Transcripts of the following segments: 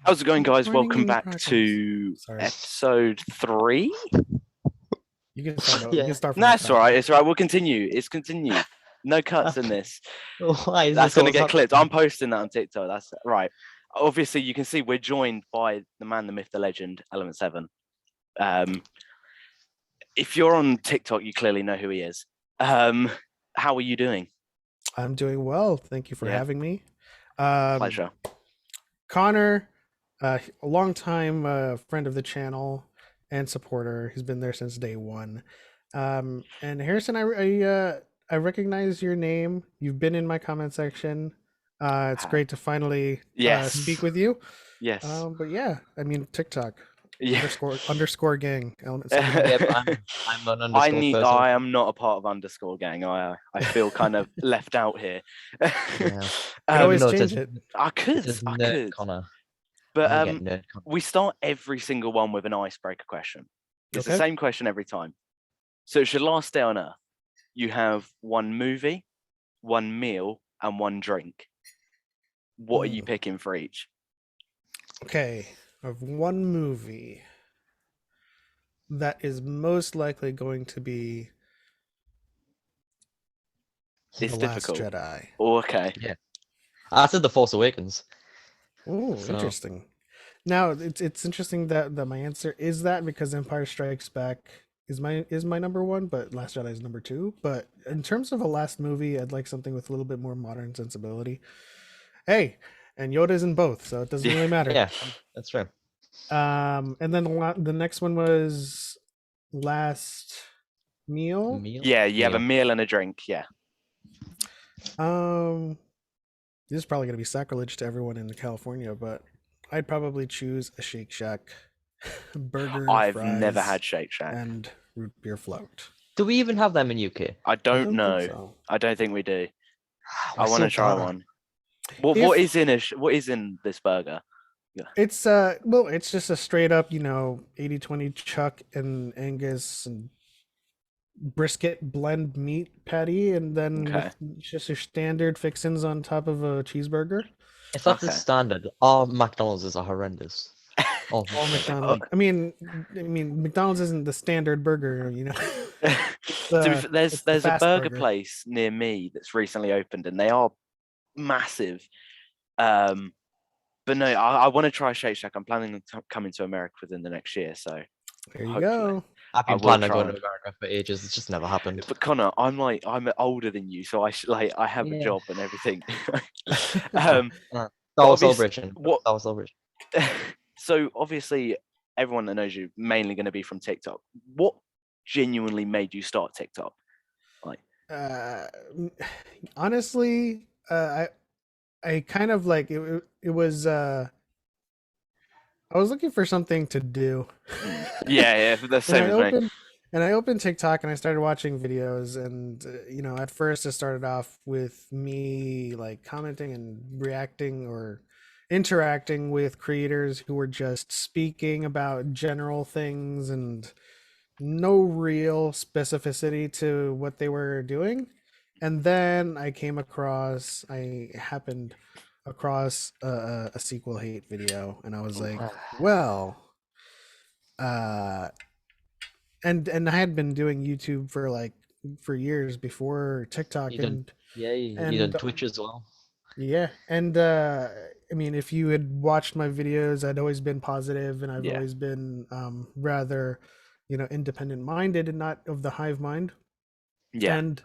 How's it going, guys? Joining Welcome in back progress. to Sorry. episode 3. You can start. You can Yeah. start from No, the it's all top. right. It's all right. We'll continue. It's continued. No cuts in this. Why is That's this going to all get clipped. happening? I'm posting that on TikTok. That's right. Obviously, you can see we're joined by the man, the myth, the legend, Element7. If you're on TikTok, you clearly know who he is. How are you doing? I'm doing well. Thank you for Yeah. having me. Pleasure. Connor, a longtime friend of the channel and supporter. He's been there since day one. And Harrison, I recognize your name. You've been in my comment section. It's great to finally Yes. speak with you. Yes. But yeah, I mean TikTok. Yeah. Underscore gang Element7. Yep, I'm an underscore person. I am not a part of underscore gang. I feel kind of left out here. Yeah. You can always No, change it. I It could, says I Nerd could. Connor. But I get Nerd Connor. we start every single one with an icebreaker question. It's the Okay. same question every time. So it's your last day on Earth. You have one movie, one meal, and one drink. What are you picking for each? Okay, of one movie that is most likely going to be It's The Last difficult. Jedi. Oh, okay. Yeah. I said The Force Awakens. Oh, So- interesting. Now it's interesting that my answer is that because Empire Strikes Back is my number one, but Last Jedi is number two. But in terms of a last movie, I'd like something with a little bit more modern sensibility. Hey, and Yoda's in both, so it doesn't really matter. Yeah, that's true. And then the next one was Last Meal. Yeah, you have a meal and a drink. Yeah. This is probably gonna be sacrilege to everyone in California, but I'd probably choose a Shake Shack burger. I've fries, never had Shake Shack. and root beer float. Do we even have them in UK? I don't know. Think so. I don't think we do. We're I want to so try bad. one. What is in this burger? It's well, it's just a straight up, 80/20 chuck and Angus and brisket blend meat patty, and then Okay. with just your standard fixins on top of a cheeseburger. If that's the Okay. standard, our McDonald's are horrendous. Oh, Or McDonald's. I mean, McDonald's isn't the standard burger, There's the a fast burger burger. place near me that's recently opened, and they are massive. But no, I want to try Shake Shack. I'm planning on coming to America within the next year, so There you hopefully. go. I've I been will planning on try. going to America for ages. It's just never happened. But Connor, I'm older than you, so I have a Yeah. job and everything. Star Wars obvious- Celebration. what- Star Wars Celebration. So obviously, everyone that knows you mainly going to be from TikTok. What genuinely made you start TikTok? Honestly, I kind of like it was I was looking for something to do. Yeah, the same as me. I opened TikTok and I started watching videos, and at first it started off with me like commenting and reacting or interacting with creators who were just speaking about general things and no real specificity to what they were doing. And then I happened across a sequel hate video, and I was like, well, and I had been doing YouTube for years before TikTok, You done Twitch as well. Yeah, and I mean, if you had watched my videos, I'd always been positive, and I've always been rather, independent minded and not of the hive mind. Yeah. And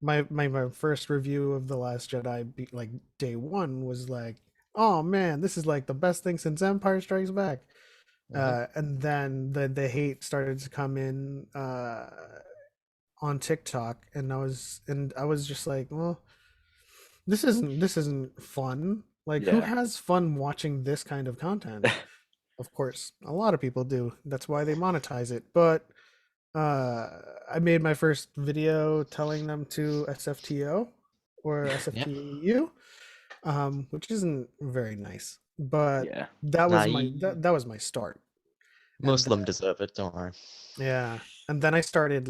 my first review of The Last Jedi, like day one, was like, oh man, this is like the best thing since Empire Strikes Back. And then the hate started to come in on TikTok, and I was just like, well, this isn't fun. Like, who has fun watching this kind of content? Of course, a lot of people do. That's why they monetize it. But I made my first video telling them to SFTO or SFTU, which isn't very nice. But that was my start. Most of them deserve it, don't worry. Yeah, and then I started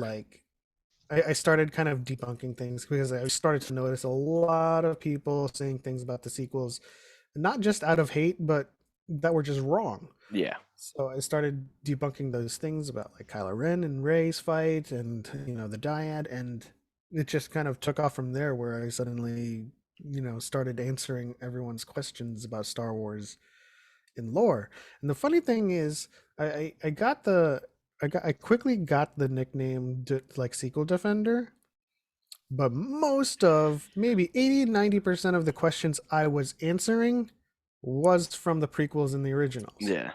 I started kind of debunking things because I started to notice a lot of people saying things about the sequels, not just out of hate, but that were just wrong. Yeah. So I started debunking those things about like Kylo Ren and Rey's fight and the dyad, and it just kind of took off from there where I suddenly started answering everyone's questions about Star Wars in lore. And the funny thing is, I got the I quickly got the nickname like Sequel Defender, but most of maybe 80-90% of the questions I was answering was from the prequels and the originals. Yeah.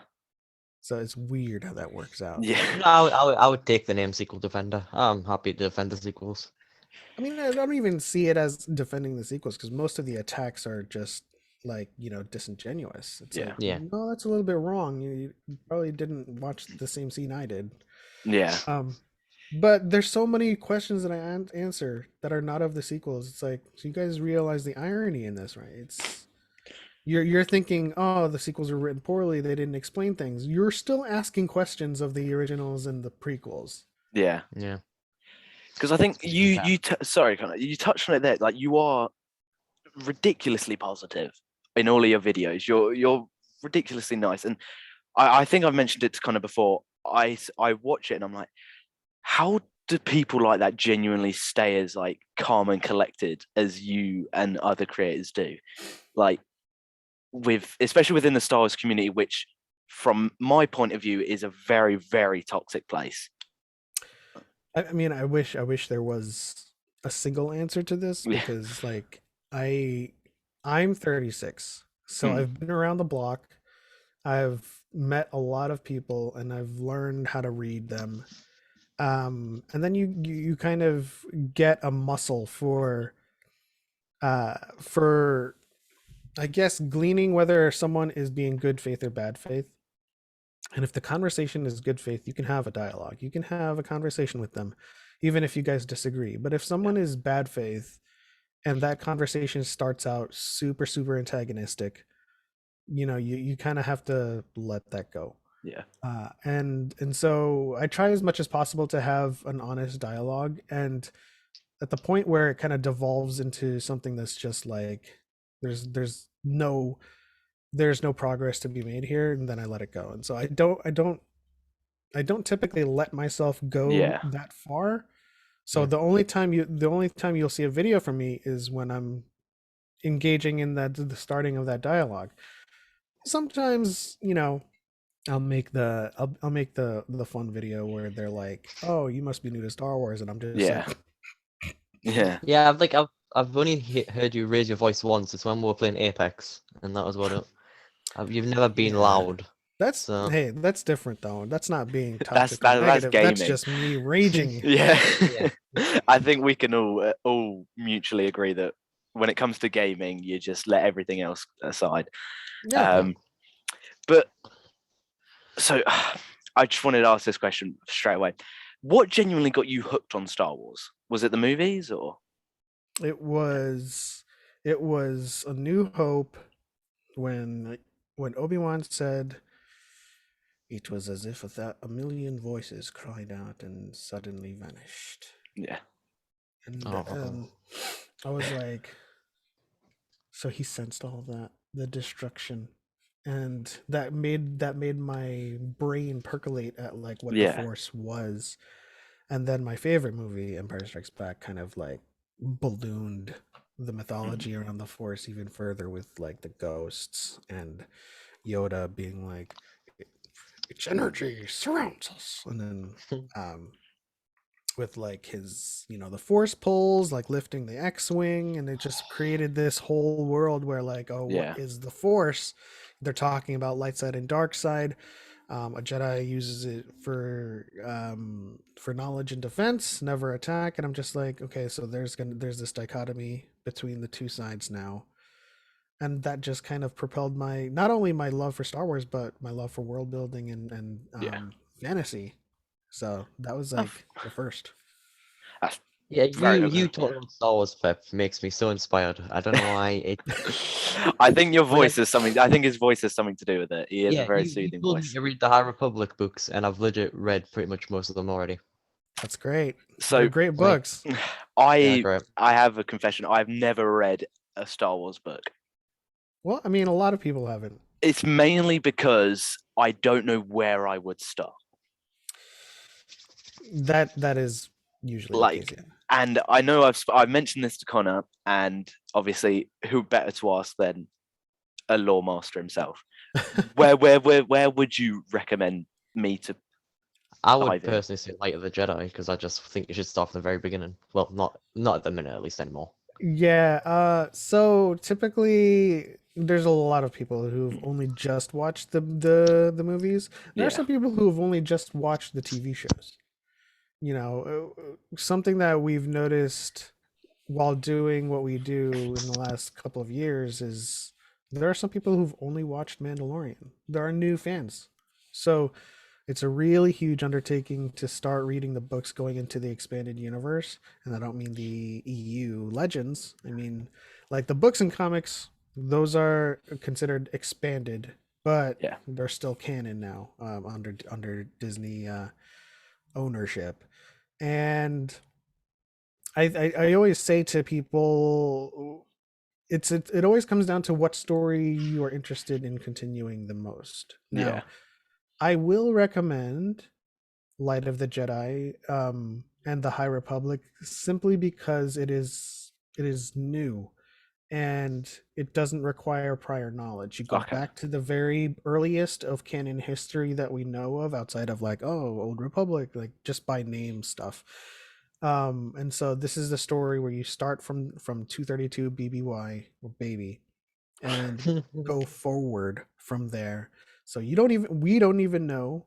So it's weird how that works out. Yeah. No, I would take the name Sequel Defender. I'm happy to defend the sequels. I mean, I don't even see it as defending the sequels because most of the attacks are just like, disingenuous. It's Yeah. like, Yeah. no, that's a little bit wrong. You probably didn't watch the same scene I did. Yeah. But there's so many questions that I answer that are not of the sequels. It's like, so you guys realize the irony in this, right? It's you're thinking, oh, the sequels were written poorly. They didn't explain things. You're still asking questions of the originals and the prequels. Yeah. Yeah. Because I think It's pretty sorry, Connor, you touched on it there. Like, you are ridiculously positive in all of your videos. You're ridiculously nice, and I think I've mentioned it kind of before. I watch it and I'm like, how do people like that genuinely stay as like calm and collected as you and other creators do? Like, especially within the Star Wars community, which from my point of view is a very, very toxic place. I mean, I wish there was a single answer to this Yeah. because like I'm 36. So I've been around the block. I've met a lot of people and I've learned how to read them. And then you kind of get a muscle for I guess gleaning whether someone is being good faith or bad faith. And if the conversation is good faith, you can have a dialogue. You can have a conversation with them, even if you guys disagree. But if someone is bad faith and that conversation starts out super, super antagonistic, you kind of have to let that go. Yeah. And so I try as much as possible to have an honest dialogue. And at the point where it kind of devolves into something that's just like there's no progress to be made here, and then I let it go. And so I don't typically let myself go Yeah. that far. So Yeah. the only time you'll see a video from me is when I'm engaging in the starting of that dialogue. Sometimes, I'll make the fun video where they're like, "Oh, you must be new to Star Wars," and I'm just Yeah. like, Yeah. Yeah, I've only heard you raise your voice once. It's when we were playing Apex, and that was what it. You've never been Yeah. loud. That's So hey, that's different though. That's not being That's toxic or that's negative. That's gaming. just me raging. Yeah. Yeah. I think we can all mutually agree that when it comes to gaming, you just let everything else aside. Yeah. But so I just wanted to ask this question straight away. What genuinely got you hooked on Star Wars? Was it the movies or? It was A New Hope when Obi-Wan said it was as if a million voices cried out and suddenly vanished. Yeah. And Oh. I was like, so he sensed all that, the destruction. And that made my brain percolate at like what the Yeah. Force was. And then my favorite movie, Empire Strikes Back, kind of like ballooned the mythology around the Force even further with like the ghosts and Yoda being like, its energy surrounds us. And then with like his, the Force pulls, like lifting the X-Wing, and it just created this whole world where like, oh, Yeah. what is the Force? They're talking about light side and dark side. A Jedi uses it for knowledge and defense, never attack. And I'm just like, okay, so there's this dichotomy between the two sides now, and that just kind of propelled not only my love for Star Wars, but my love for world building and Yeah. fantasy. So that was like the first. That's Yeah, very you good. talking about Star Wars, Pep, makes me so inspired. I don't know why it. I think your voice Whenever- is something. I think his voice has something to do with it. He has a Yeah, very you soothing told me voice. to read the High Republic books, and I've legit read pretty much most of them already. That's great. So They're great Like- books. Yeah, I great. have a confession. I've never read a Star Wars book. Well, I mean, a lot of people haven't. It's mainly because I don't know where I would start. That is usually the case, Like, yeah. and I know I've mentioned this to Connor, and obviously, who better to ask than a law master himself? Where would you recommend me to I would dive in? personally say Light of the Jedi because I just think you should start from the very beginning. Well, not at the minute, at least anymore. Yeah, so typically there's a lot of people who've Mm, only just watched the movies. There are Yeah, some people who have only just watched the TV shows. You know, something that we've noticed while doing what we do in the last couple of years is there are some people who've only watched Mandalorian. There are new fans. So it's a really huge undertaking to start reading the books going into the expanded universe. And I don't mean the EU legends. I mean, like the books and comics, those are considered expanded, but yeah, they're still canon now under Disney ownership. And I always say to people, it always comes down to what story you are interested in continuing the most. yeah. Now, I will recommend Light of the Jedi and the High Republic simply because it is new and it doesn't require prior knowledge. You go Okay, back to the very earliest of canon history that we know of outside of like, oh, Old Republic, like just by name stuff. And so this is the story where you start from 232 BBY or baby and go forward from there. So we don't even know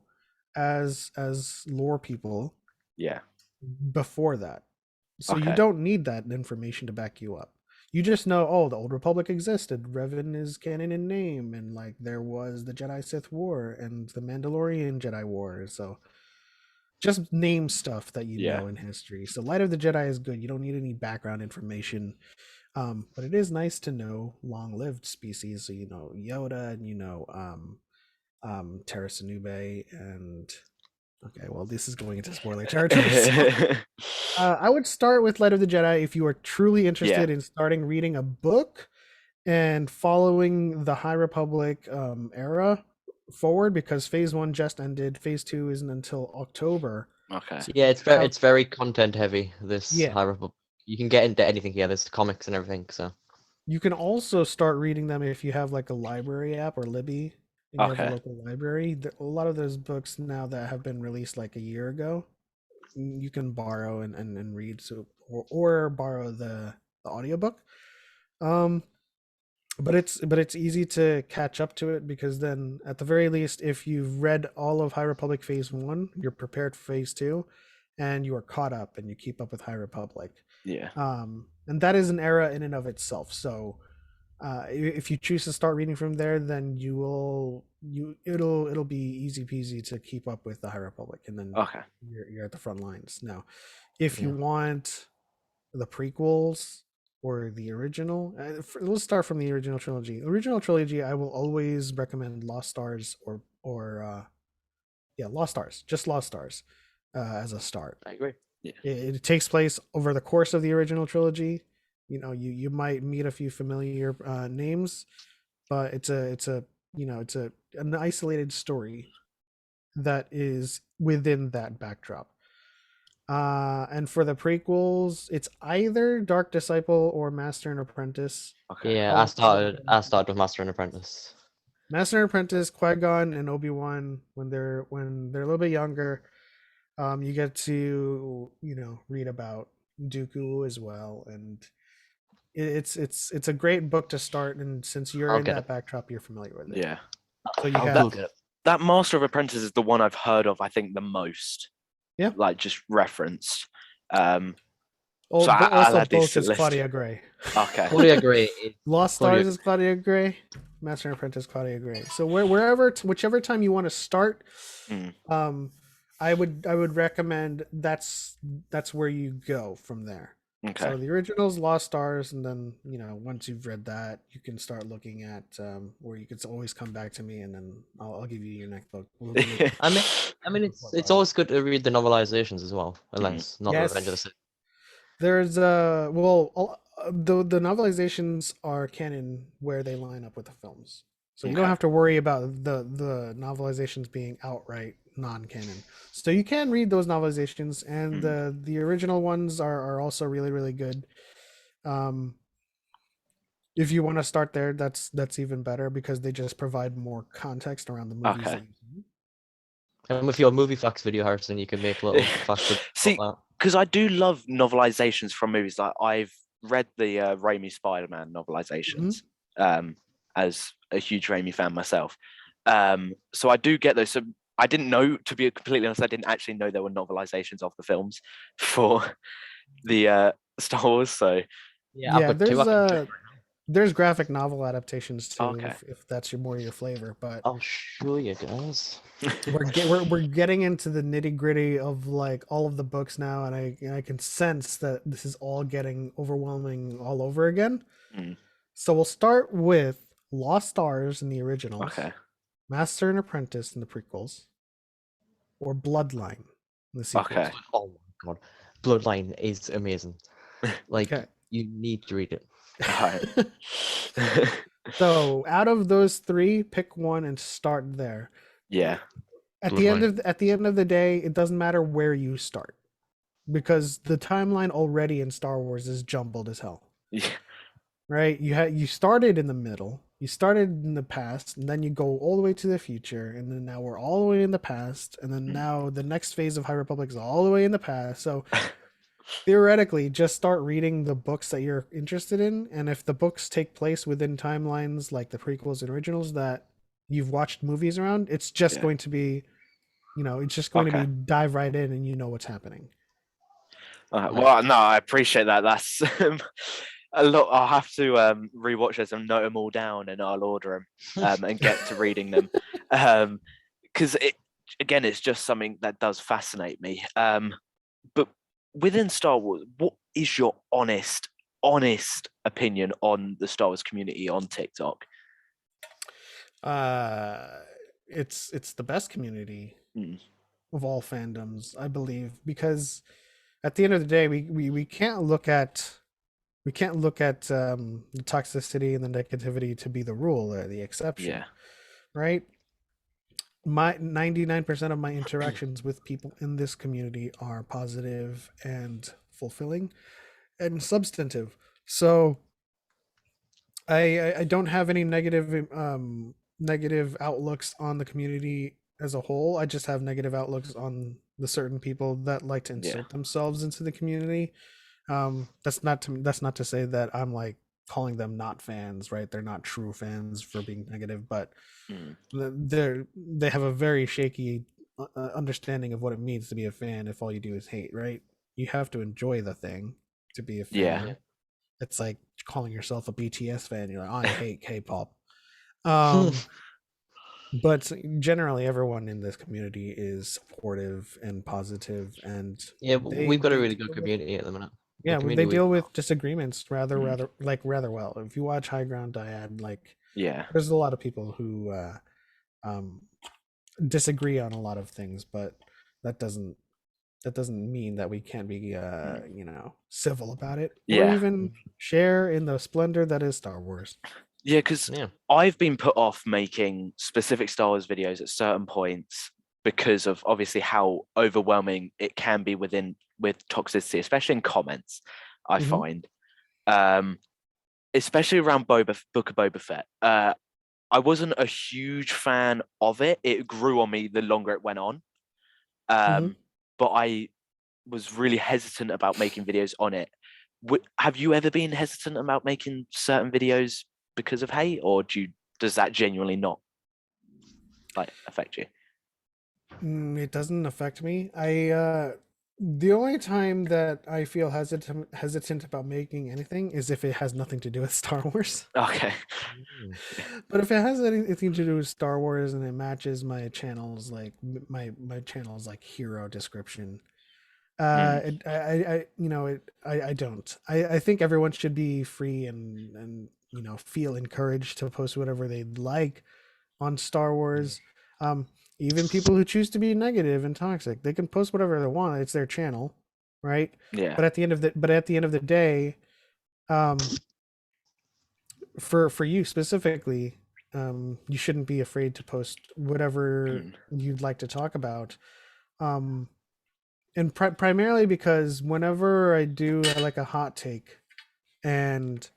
as lore people yeah, before that. So you okay, don't need that information to back you up. You just know, oh, the Old Republic existed. Revan is canon in name, and like there was the Jedi Sith War and the Mandalorian Jedi War. So just name stuff that you yeah, know in history. So Light of the Jedi is good. You don't need any background information. But it is nice to know long-lived species. So you know Yoda and you know Terra Sanube and okay, well this is going into spoiler territory. So I would start with Light of the Jedi if you are truly yeah. interested in starting reading a book and following the High Republic era forward because Phase One just ended. Phase Two isn't until October. Okay, So Yeah, you have it's very content heavy. This yeah. High Republic. You can get into anything here. There's comics and everything. So You can also start reading them if you have like a library app or Libby and you have a okay, local library. A lot of those books now that have been released like a year ago, you can borrow and read so or borrow the audiobook. Um but it's easy to catch up to it because then at the very least if you've read all of High Republic Phase 1, you're prepared for Phase 2 and you are caught up and you keep up with High Republic. yeah, And that is an era in and of itself. So if you choose to start reading from there, then it'll be easy peasy to keep up with the High Republic, and then okay, you're at the front lines. Now, if you yeah, want the prequels or the original, let's start from the original trilogy. The original trilogy, I will always recommend Lost Stars or yeah, Lost Stars, just Lost Stars, as a start. I agree. yeah, It takes place over the course of the original trilogy. You know, you might meet a few familiar names, but it's a it's an isolated story that is within that backdrop. And for the prequels, it's either Dark Disciple or Master and Apprentice. okay, Yeah, All I started with Master and Apprentice. Master and Apprentice, Qui-Gon and Obi-Wan when they're a little bit younger. You get to read about Dooku as well, and it's a great book to start. And since you're I'll in get it. that backdrop, you're familiar with it. yeah. So you I'll That have get it. that Master of Apprentice is the one I've heard of. I think the most, yeah. like just referenced. Um, Oh, so but I'll also add these both to the is list. Claudia Gray. Okay, Fully agree. Lost Fully Stars is Claudia Gray. Master and Apprentice Claudia Gray. So whichever time you want to start, Mm, um, I would recommend that's where you go from there. okay, So the original's Lost Stars, and then once you've read that, you can start looking at where you can always come back to me, and then I'll give you your next book. We'll do it. I mean, it's always good to read the novelizations as well, Mm, unless not Revenge of the Yes, Sith. there's the novelizations are canon where they line up with the films. So you don't Okay. have to worry about the novelizations being outright non-canon. So you can read those novelizations, and Mm. the original ones are also really really good. Um, if you want to start there, that's even better because they just provide more context around the movies Okay. that you've seen. And with your movie facts video, Harrison, you can make little facts about See, that. because I do love novelizations from movies. Like I've read the Raimi Spider-Man Mhm. novelizations as a huge Raimi fan myself. So I do get those. So I didn't know, to be completely honest, I didn't actually know there were novelizations of the films for the Star Wars. So Yeah, I've Yeah, got two. I can show you right there's graphic novel adaptations too, okay. if that's your flavor. But now. I'll show you guys. we're getting into the nitty gritty of like all of the books now, and I can sense that this is all getting overwhelming all over again. Mm, So we'll start with Lost Stars in the originals, okay. Master and Apprentice in the prequels, or Bloodline in the Okay. sequels. Oh my god, Bloodline is amazing. Like Okay. you need to read it. All right. So out of those three, pick one and start there. Yeah. Bloodline. At the end of the day, it doesn't matter where you start because the timeline already in Star Wars is jumbled as hell. Yeah. Right? You started in the middle, you started in the past, and then you go all the way to the future, and then now we're all the way in the past, and then Mm. now the next phase of High Republic is all the way in the past. So theoretically, just start reading the books that you're interested in, and if the books take place within timelines like the prequels and originals that you've watched movies around, it's just Yeah. going to be, it's just going to Okay. be dive right in and you know what's happening. Well, no, I appreciate that. That's a lot. I'll have to rewatch this and note them all down, and I'll order them and get to reading them. Because it again, it's just something that does fascinate me. But within Star Wars, what is your honest opinion on the Star Wars community on TikTok? Uh, it's the best community Mm, of all fandoms, I believe, because at the end of the day, we can't look at the toxicity and the negativity to be the rule or the exception, yeah, right? My 99% of my interactions with people in this community are positive and fulfilling and substantive. So I don't have any negative outlooks on the community as a whole. I just have negative outlooks on the certain people that like to yeah, insert themselves into the community. That's not to say that I'm like calling them not fans, right? They're not true fans for being negative, but mm, they have a very shaky understanding of what it means to be a fan if all you do is hate, right? You have to enjoy the thing to be a yeah, fan. It's like calling yourself a BTS fan. You're like, I hate K-pop. Um, but generally, everyone in this community is supportive and positive, and Yeah, they we've got a they really good deal with community at the minute. The yeah they community we've deal got. with disagreements mm, rather well. If you watch High Ground Dyad, like yeah, there's a lot of people who um, disagree on a lot of things, but that doesn't that doesn't mean that we can't be mm, civil about it or yeah. even share in the splendor that is Star Wars. Yeah, because Yeah. I've been put off making specific Star Wars videos at certain points because of obviously how overwhelming it can be with toxicity, especially in comments. I Mm-hmm. find, especially around Book of Boba Fett. I wasn't a huge fan of it. It grew on me the longer it went on. Mm-hmm. But I was really hesitant about making videos on it. Have you ever been hesitant about making certain videos because of hate, or does that genuinely not like affect you? It doesn't affect me. The only time that I feel hesitant about making anything is if it has nothing to do with Star Wars. Okay. Mm. But if it has anything to do with Star Wars and it matches my channel's like my channel's like hero description, Mm, I don't. I think everyone should be free and feel encouraged to post whatever they'd like on Star Wars. Um, Even people who choose to be negative and toxic, they can post whatever they want. It's their channel, right? yeah. But at the end of the day, um, for you specifically, You shouldn't be afraid to post whatever Mm, you'd like to talk about. Um, and primarily because whenever I do like a hot take, and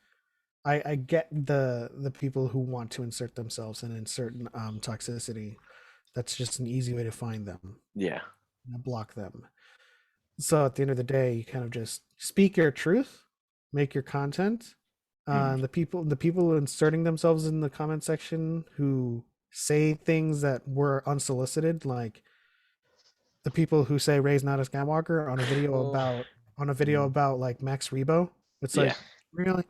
I get the people who want to insert themselves and insert toxicity. That's just an easy way to find them, yeah. block them. So at the end of the day, you kind of just speak your truth, make your content. Mm, The people inserting themselves in the comment section who say things that were unsolicited, like the people who say Ray's not a Skywalker Oh, on a video mm. about like Max Rebo. It's yeah. like, really,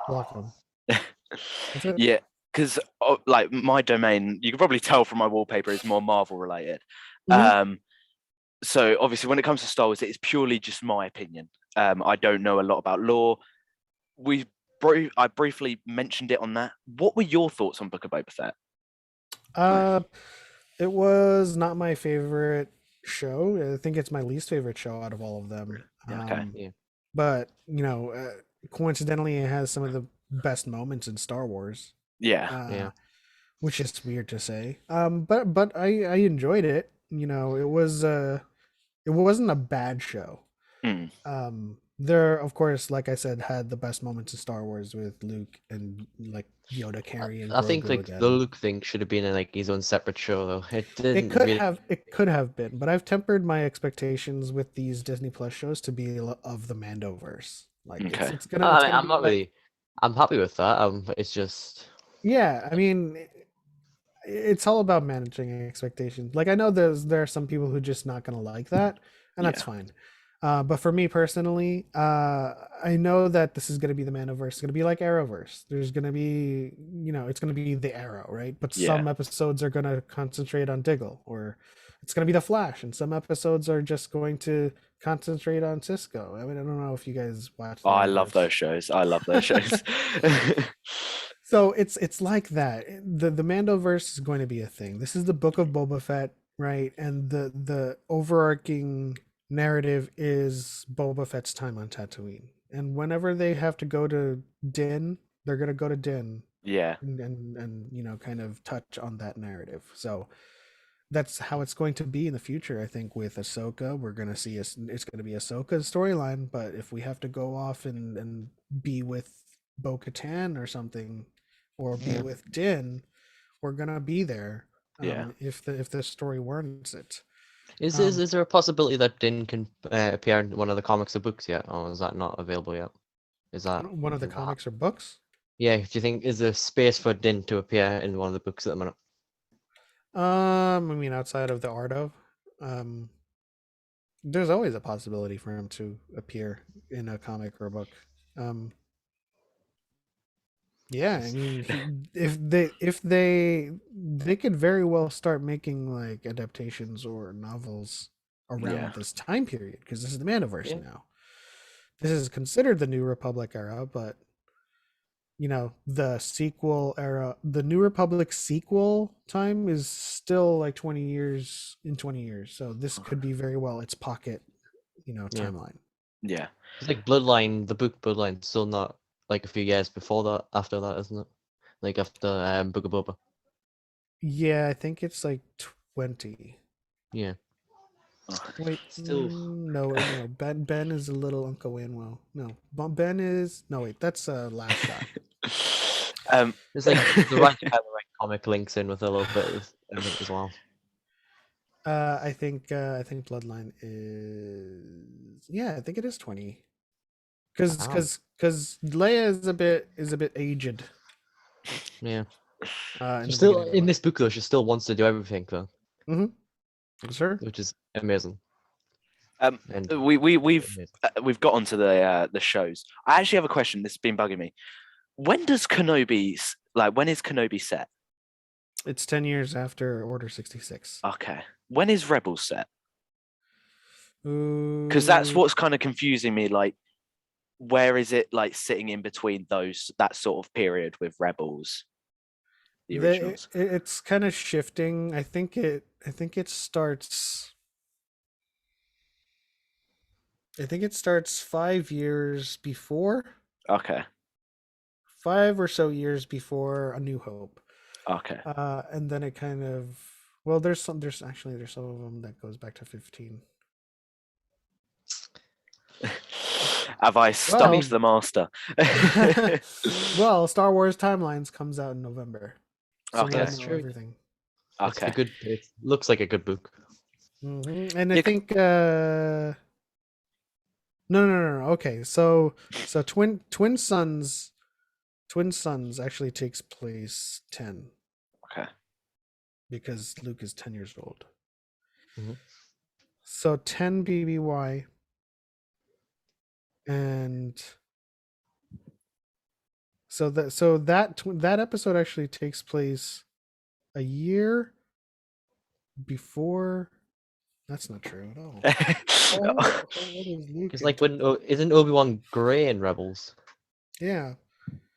block them. That's it. Yeah, because like my domain, you can probably tell from my wallpaper, is more Marvel related. Mm-hmm. Um, so obviously, when it comes to Star Wars, it's purely just my opinion. I don't know a lot about lore. I briefly mentioned it on that. What were your thoughts on Book of Boba Fett? Uh, it was not my favorite show. I think it's my least favorite show out of all of them. Yeah, okay. Yeah. But coincidentally, it has some of the best moments in Star Wars. Yeah. Uh, Yeah. which is weird to say. But I enjoyed it. It wasn't a bad show. Mm, There, of course, like I said, had the best moments in Star Wars with Luke and like Yoda I, carrying I think Grogu like the again. Luke thing should have been in like his own separate show though. It didn't really. It could have been, but I've tempered my expectations with these Disney Plus shows to be of the Mandoverse. Like okay. it's I mean, gonna I'm be not like, really. I'm happy with that. But it's just. yeah, I mean, it's all about managing expectations. Like I know there are some people who just not gonna like that, and that's Yeah. fine. But for me personally, I know that this is gonna be the Manoverse. It's gonna be like Arrowverse. There's gonna be, it's gonna be the Arrow, right? But Yeah. some episodes are gonna concentrate on Diggle, or it's gonna be the Flash, and some episodes are just going to concentrate on Cisco. I mean, I don't know if you guys watch Oh, the I love Arrowverse. those shows. I love those shows. So it's like that. The Mandoverse is going to be a thing. This is the Book of Boba Fett, right? And the overarching narrative is Boba Fett's time on Tatooine. And whenever they have to go to Din, they're gonna go to Din Yeah. and kind of touch on that narrative. So that's how it's going to be in the future. I think with Ahsoka, we're gonna see it's going to be Ahsoka's storyline. But if we have to go off and be with Bo Katan or something, or be Yeah. with Din, we're gonna be there. Yeah. If the story warrants it. Is there a possibility that Din can appear in one of the comics or books yet, or is that not available yet? Is that One of the is that- comics or books. Yeah. Do you think is there space for Din to appear in one of the books at the minute? I mean, outside of the art of, um, there's always a possibility for him to appear in a comic or a book. Um, Yeah, I mean, if they could very well start making like adaptations or novels Yeah. around this time period because this is the Maniverse Yeah. now. This is considered the New Republic era, but the sequel era, the New Republic sequel time is still like 20 years in 20 years. So this could be very well its pocket, Yeah. timeline. Yeah. It's like Bloodline, the book Bloodline, still not like a few years before that, after that, isn't it? Like after Book of Boba. Yeah, I think it's like 20. Yeah. Wait, Still, no. Ben is a little Uncle Winwell. No, Ben is no. Wait, that's last shot. um, it's like the right kind of right comic links in with a little bit of everything as well. I think Bloodline is, yeah. I think it is 20. Because Wow. because Leia is a bit aged. Yeah. In She the still beginning of the in book. this book though. She still wants to do everything though, Sure. which is amazing. um, And amazing. we've got onto the shows. I actually have a question. This has been bugging me. When does when is Kenobi set? It's 10 years after Order 66. Okay. When is Rebels set? Because that's Ooh, what's kind of confusing me. Like, where is it like sitting in between that sort of period with Rebels, the originals? it's kind of shifting. I think it starts. I think it starts 5 years before, Okay. 5 or so years before A New Hope. Okay. And then it kind of there's some of them that goes back to 15. Have I stumped Well- the master? Well, Star Wars Timelines comes out in November, so Okay. we'll That's know true. everything. It's the Okay. good. It looks like a good book. And I Yeah, think no. Okay, so Twin Sons actually takes place 10 Okay. because Luke is 10 years old. Mhm. So 10 BBY and that episode actually takes place a year before. That's not true at all. How old is Luke? Because in like when isn't Obi-Wan Grey in Rebels? Yeah,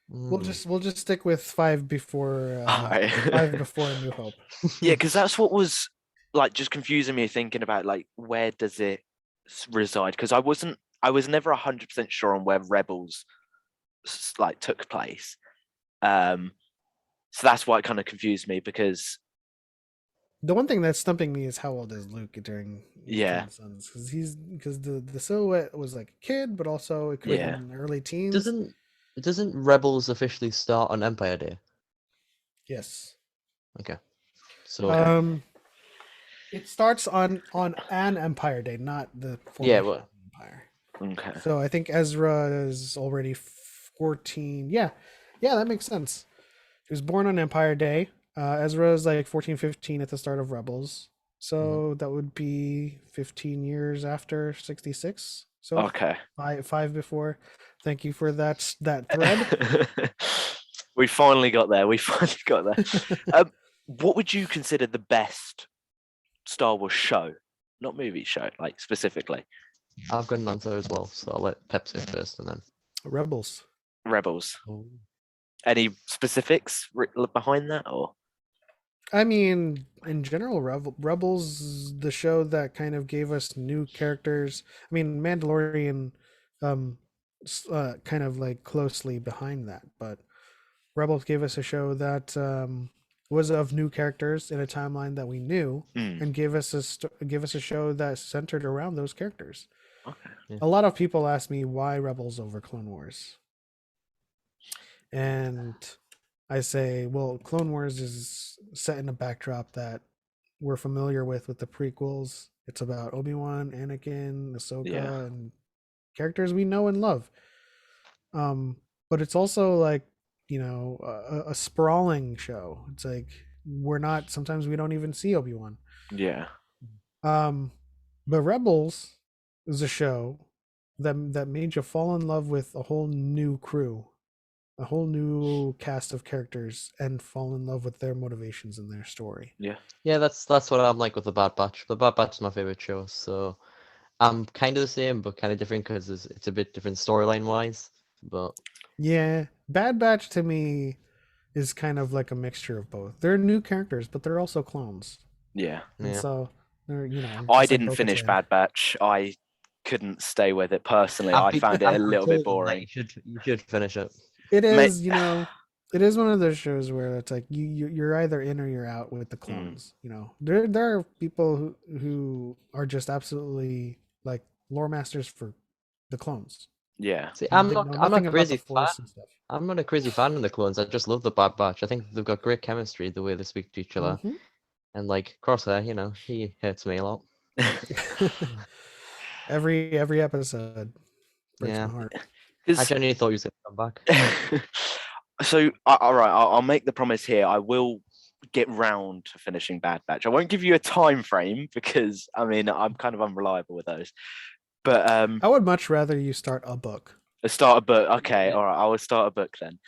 we'll Mm. just stick with 5 before Alright. 5 before A New Hope. Yeah, because that's what was like just confusing me thinking about like where does it reside? Because I was never 100% sure on where Rebels like took place. So that's why it kind of confused me because The one thing that's stumping me is how old is Luke during yeah, Twin Sons, because the silhouette was like a kid, but also it could have yeah. been early teens. Doesn't Rebels officially start on Empire Day? Yes. Okay. So Okay. It starts on an Empire Day, not the yeah, formation well, of the Empire. Okay. So I think Ezra is already 14. Yeah, that makes sense. He was born on Empire Day. Ezra is like 14, 15 at the start of Rebels. So that would be 15 years after 66. So Okay. five before. Thank you for that thread. We finally got there. We finally got there. What would you consider the best Star Wars show? Not movie show, like specifically. I've got an answer as well, so I'll let Pep say first and then. Rebels. Rebels. Any specifics behind that, or? I mean, in general, Rebels is the show that kind of gave us new characters. I mean, Mandalorian, um, kind of like closely behind that, but Rebels gave us a show that was of new characters in a timeline that we knew, Mm, and give us a show that centered around those characters. okay. Yeah. A lot of people ask me why Rebels over Clone Wars, and I say, well, Clone Wars is set in a backdrop that we're familiar with the prequels. It's about Obi-Wan, Anakin, Ahsoka, Yeah. and characters we know and love. But it's also like, a sprawling show. It's like sometimes we don't even see Obi-Wan. Yeah. Um, but Rebels is a show that made you fall in love with a whole new crew, a whole new cast of characters, and fall in love with their motivations and their story. Yeah. Yeah, that's what I'm like with the Bad Batch. The Bad Batch is my favorite show, so I'm kind of the same but kind of different because it's a bit different storyline wise. But Yeah, Bad Batch to me is kind of like a mixture of both. They're new characters, but they're also clones, Yeah. and yeah, so they're I just like didn't finish Bo-Katan. Bad Batch. I couldn't stay with it personally. I found it a I've been little bit told that boring. you should finish it. It Mate, is, it is one of those shows where it's like you're either in or you're out with the mm, clones. There are people who are just absolutely like lore masters for the clones. yeah. See, They know I'm not nothing about the crazy fan. Force and stuff. I'm not a crazy fan of the clones. I just love the Bad Batch. I think they've got great chemistry the way they speak to each other. Hmm. And like Crosshair, he hurts me a lot. Every episode breaks Yeah, my heart. I 'Cause- genuinely thought he was gonna come back. so, all right, I'll make the promise here. I will get round to finishing Bad Batch. I won't give you a time frame because I mean I'm kind of unreliable with those. But I would much rather you start a book. start a book. Okay, all right, I will start a book then.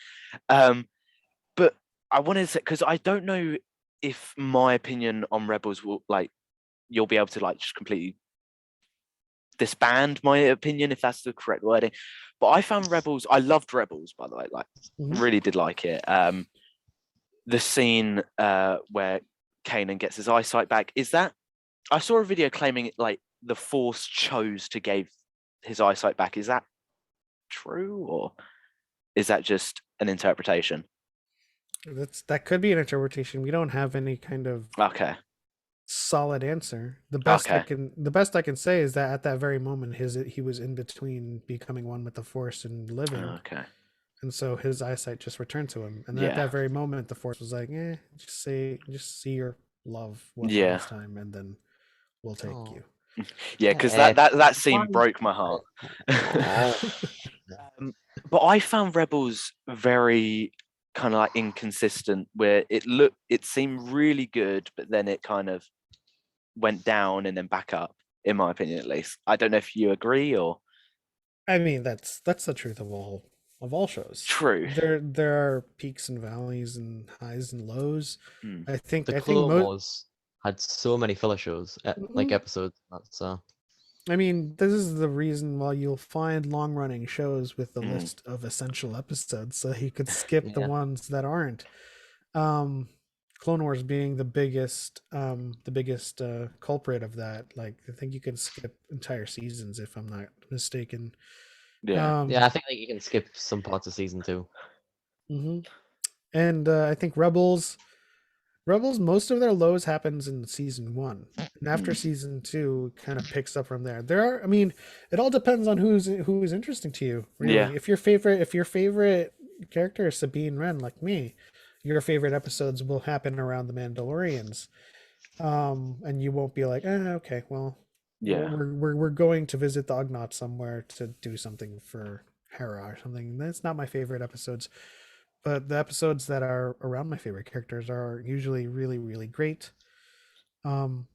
But I wanted to say because I don't know if my opinion on Rebels will like you'll be able to like just completely disband my opinion if that's the correct wording. But I found Rebels. I loved Rebels by the way. Like Mhm. really did like it. The scene where Kanan gets his eyesight back is that I saw a video claiming like the Force chose to give his eyesight back. Is that true or is that just an interpretation? That could be an interpretation. We don't have any kind of Okay. solid answer. Okay. The best I can say is that at that very moment he was in between becoming one with the force and living. Okay. And so his eyesight just returned to him. And at Yeah. that very moment the force was like, just see your love one Yeah. last time and then we'll take Oh. you. Yeah, because Eh, that scene one- broke my heart. Oh. But I found Rebels very kind of like inconsistent, where it seemed really good, but then it kind of went down and then back up, in my opinion, at least. I don't know if you agree or I mean, that's the truth of all shows. true. There are peaks and valleys and highs and lows. Hmm. The I think Clone most. Wars had so many filler shows, like episodes. So I mean, this is the reason why you'll find long running shows with the Hmm. list of essential episodes, so you could skip the yeah, ones that aren't. Um, Clone Wars being the biggest culprit of that. Like, I think you can skip entire seasons if I'm not mistaken. Yeah. yeah. I Um, think like you can skip some parts of season 2. mhm. And I think Rebels, most of their lows happens in season one, and after Hmm. season two, it kind of picks up from there. There are, I mean, it all depends on who's interesting to you, Yeah. really. If your favorite character is Sabine Wren, like me, your favorite episodes will happen around the Mandalorians, and you won't be like, okay, well, Yeah. we're going to visit the Ugnaught somewhere to do something for Hera or something. That's not my favorite episodes, but the episodes that are around my favorite characters are usually really really great. So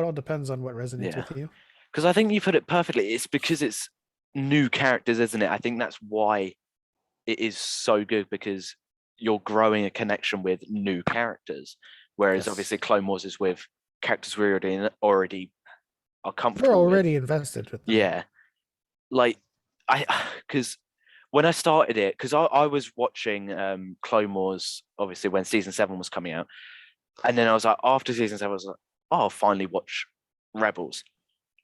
it all depends on what resonates Yeah. with you. Because I think you put it perfectly. It's because it's new characters, isn't it? I think that's why it is so good, because you're growing a connection with new characters. Whereas Yes, obviously Clone Wars is with characters we already are we're comfortable with. already invested with them. Yeah. Like I because when I started it, because I was watching Clone Wars obviously when season 7 was coming out. And then I was like, after season 7, I was like, oh, I'll finally watch Rebels.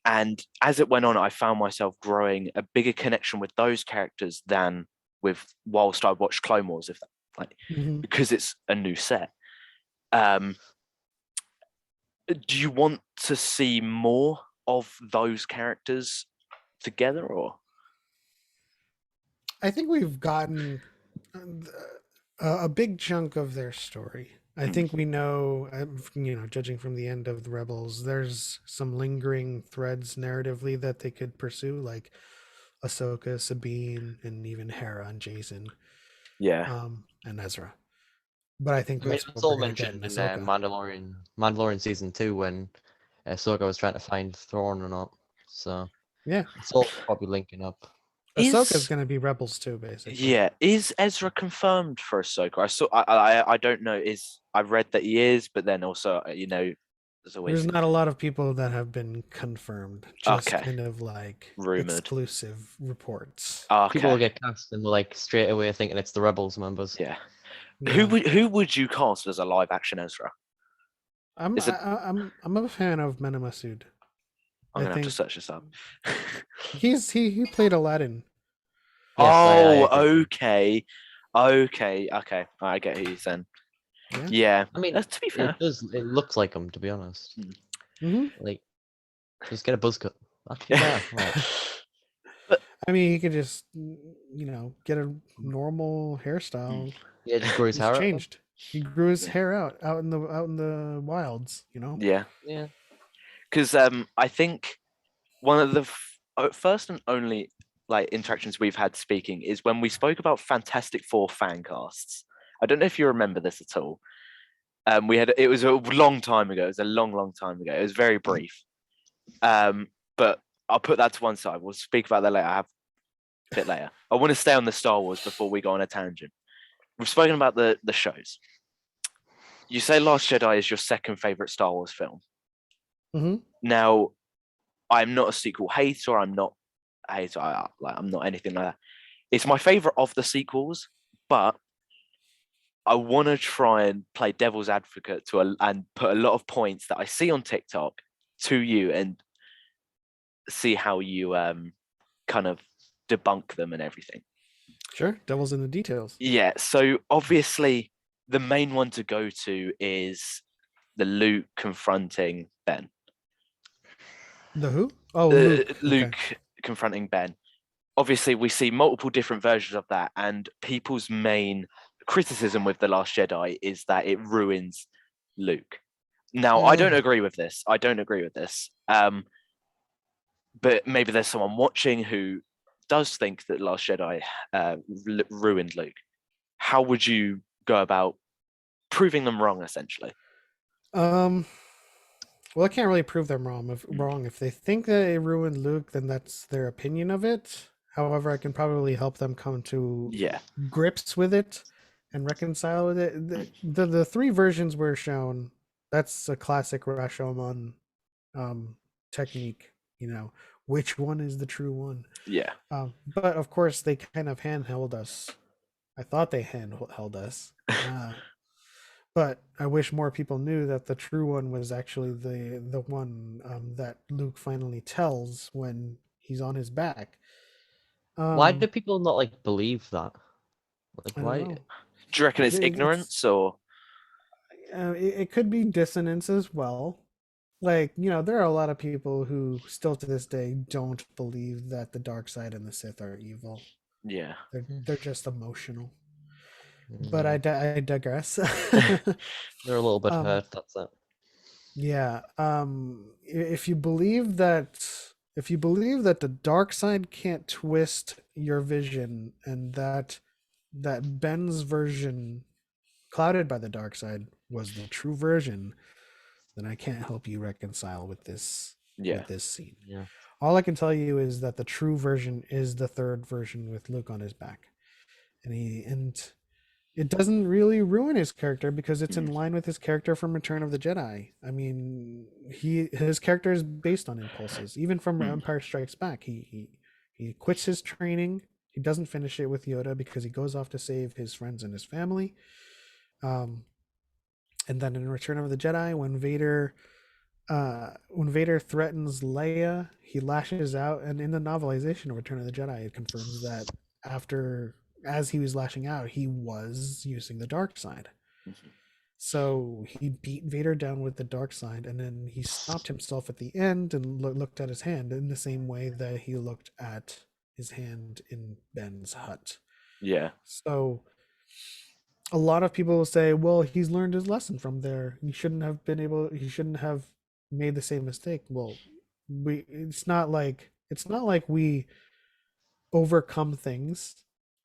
And as it went on, I found myself growing a bigger connection with those characters than with whilst I watched Clone Wars, if that, like, Hmm. because it's a new set. Um, do you want to see more of those characters together, or I think we've gotten a big chunk of their story. I Hmm, think we know, judging from the end of the Rebels, there's some lingering threads narratively that they could pursue, like Ahsoka, Sabine, and even Hera and Jason, yeah, and Ezra. But I think I mean, that's it's what we're all gonna get in mentioned in Ahsoka. Mandalorian season 2 when Ahsoka was trying to find Thrawn or not. So Yeah, it's all probably linking up. Ahsoka is is gonna be Rebels too, basically. yeah, is Ezra confirmed for Ahsoka? I don't know. Is I read that he is, but then also there's always There's not a lot of people that have been confirmed, just okay, kind of like rumored. exclusive reports. People Okay, will get cast and we're like straight away thinking it's the Rebels members. yeah. Yeah. Who would you cast as a live action Ezra? I'm Is it? I'm a fan of Mena Massoud. I'm I gonna have to think search this up. he played Aladdin. Yes, I Oh, agree. okay. I get who you're saying. Yeah. Yeah, I mean, to be fair. it looks like him, to be honest. Hmm. Hmm. Like, just get a buzz cut. Actually, better. Right. But I mean, he could just get a normal hmm, hairstyle. Yeah, just grow his He's hair out. changed. He grew his yeah, hair out in the wilds. yeah, Yeah. because I think one of the first and only like interactions we've had speaking is when we spoke about Fantastic Four fan casts. I don't know if you remember this at all. It was a long time ago. It was a long time ago. It was very brief. But I'll put that to one side. We'll speak about that later. I have a bit later. I want to stay on the Star Wars before we go on a tangent. We've spoken about the shows. You say Last Jedi is your second favorite Star Wars film. Hmm. Now, I'm not a sequel hater. I'm not a hater. I'm not anything like that. It's my favorite of the sequels, but I want to try and play devil's advocate and put a lot of points that I see on TikTok to you and see how you kind of debunk them and everything. Sure. Devil's in the details. Yeah. So obviously, the main one to go to is the Luke confronting Ben. The who? Oh, Luke. Okay. Luke confronting Ben. Obviously, we see multiple different versions of that, and people's main criticism with The Last Jedi is that it ruins Luke. Now, I don't agree with this. But maybe there's someone watching who does think that Last Jedi ruined Luke. How would you go about proving them wrong, essentially? Well, I can't really prove them wrong. If they think that it ruined Luke, then that's their opinion of it. However, I can probably help them come to grips with it and reconcile with it. The three versions were shown. That's a classic Rashomon technique. Which one is the true one? Yeah. But of course, they kind of handheld us. I thought they handheld us. But I wish more people knew that the true one was actually the one that Luke finally tells when he's on his back. Why do people not like believe that? Like, I why? don't know. Do you reckon it's ignorance or? It could be dissonance as well. Like, there are a lot of people who still to this day don't believe that the dark side and the Sith are evil. Yeah. They're just emotional. But I digress. They're a little bit hurt. That's it. Yeah. If you believe that the dark side can't twist your vision, and that Ben's version, clouded by the dark side, was the true version, then I can't help you reconcile with this scene. Yeah. All I can tell you is that the true version is the third version with Luke on his back, and it doesn't really ruin his character because it's in line with his character from Return of the Jedi. I mean, his character is based on impulses. Even from Empire Strikes Back, he quits his training. He doesn't finish it with Yoda because he goes off to save his friends and his family. And then in Return of the Jedi, when Vader threatens Leia, he lashes out. And in the novelization of Return of the Jedi, it confirms that as he was lashing out, he was using the dark side. So he beat Vader down with the dark side, and then he stopped himself at the end and looked at his hand in the same way that he looked at his hand in Ben's hut. Yeah. So a lot of people will say, well, he's learned his lesson from there. He shouldn't have made the same mistake. Well, it's not like we overcome things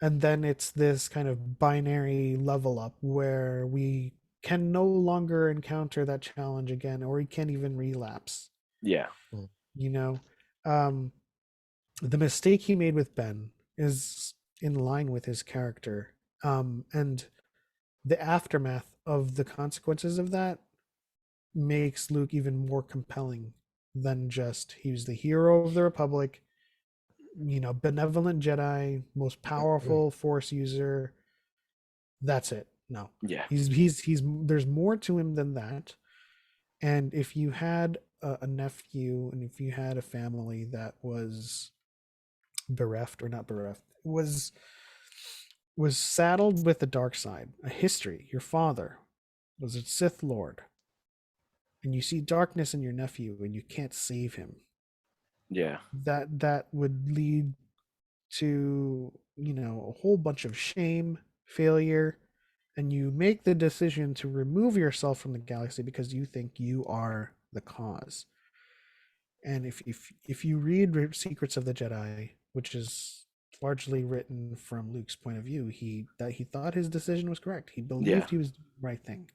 and then it's this kind of binary level up where we can no longer encounter that challenge again, or we can't even relapse. Yeah. The mistake he made with Ben is in line with his character, and the aftermath of the consequences of that makes Luke even more compelling than just he was the hero of the Republic, benevolent Jedi, most powerful Force user. That's it. No. Yeah. He's there's more to him than that. And if you had a nephew, and if you had a family that was bereft, or not bereft, was saddled with the dark side, a history, your father was a Sith Lord, and you see darkness in your nephew and you can't save him, Yeah. that would lead to a whole bunch of shame, failure, and you make the decision to remove yourself from the galaxy because you think you are the cause. And if you read Secrets of the Jedi, which is largely written from Luke's point of view, he thought his decision was correct. He believed he was doing the right thing.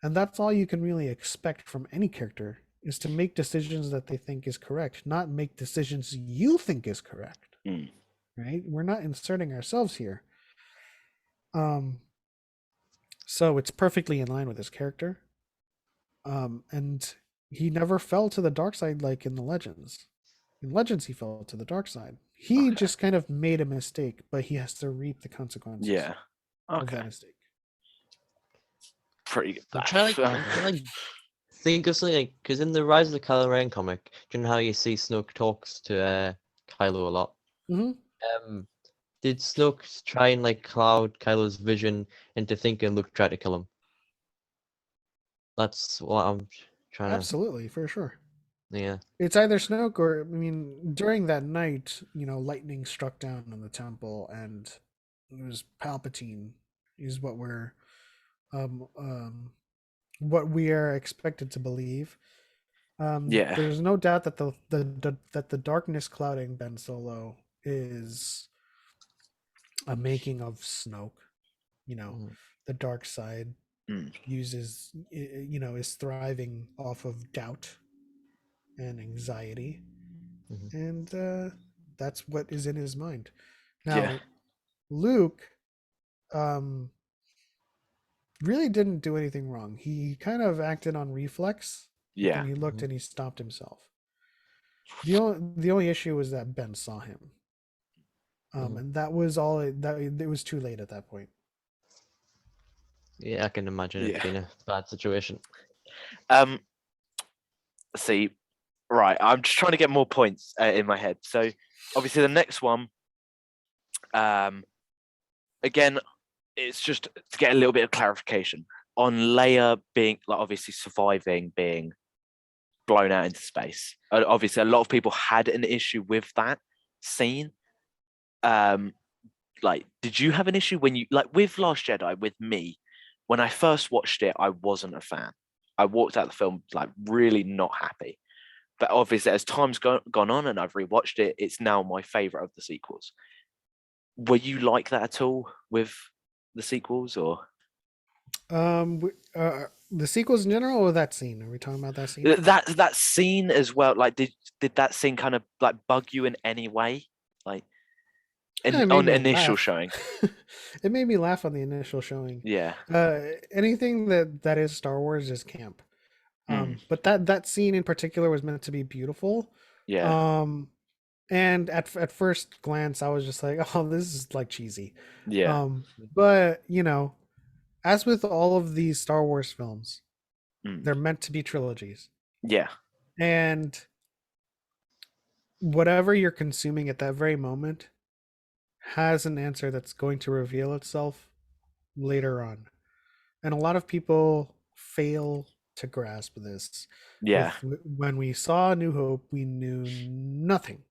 And that's all you can really expect from any character, is to make decisions that they think is correct, not make decisions you think is correct. Right? We're not inserting ourselves here. So it's perfectly in line with his character. And he never fell to the dark side like in the Legends. In Legends, he fell to the dark side. He just kind of made a mistake, but he has to reap the consequences of that mistake. Pretty good. I'm trying to think of something, because in the Rise of the Kylo Ren comic, do you know how you see Snoke talks to Kylo a lot? Mm-hmm. did Snoke try and like cloud Kylo's vision into thinking Luke tried to kill him? That's what I'm trying to. Absolutely, for sure. Yeah. It's either Snoke or, I mean, during that night, lightning struck down on the temple, and it was Palpatine. Is um, um, what we are expected to believe. Yeah. There's no doubt that the darkness clouding Ben Solo is a making of Snoke. Mhm. The dark side Mm. is thriving off of doubt and anxiety, Mhm. and that's what is in his mind. Yeah. Now, Luke um, really didn't do anything wrong. He kind of acted on reflex, but then Yeah. he looked Mhm. and he stopped himself. The only issue was that Ben saw him, Mhm. and that was all. It was too late at that point. Yeah, I can imagine it Yeah. being a bad situation. Um. See, right. I'm just trying to get more points in my head. So, obviously, the next one. Um. Again, it's just to get a little bit of clarification on Leia being like obviously surviving being blown out into space. Obviously, a lot of people had an issue with that scene. Um, like, did you have an issue when you like with Last Jedi? With me, when I first watched it, I wasn't a fan. I walked out the film like really not happy. But obviously, as time's gone on and I've rewatched it, it's now my favorite of the sequels. Were you like that at all with the sequels, or The sequels in general, or that scene? Are we talking about that scene? that scene as well? Like, did that scene kind of like bug you in any way? Like, Yeah, it made on me initial laugh. showing? It made me laugh on the initial showing. Yeah. Anything that is Star Wars is camp. Mm, But that scene in particular was meant to be beautiful. yeah. Um, and at first glance, I was just like, "Oh, this is like cheesy." Yeah. But as with all of these Star Wars films, Mm, they're meant to be trilogies, yeah. and whatever you're consuming at that very moment has an answer that's going to reveal itself later on. And a lot of people fail to grasp this. Yeah. When we saw New Hope, we knew nothing,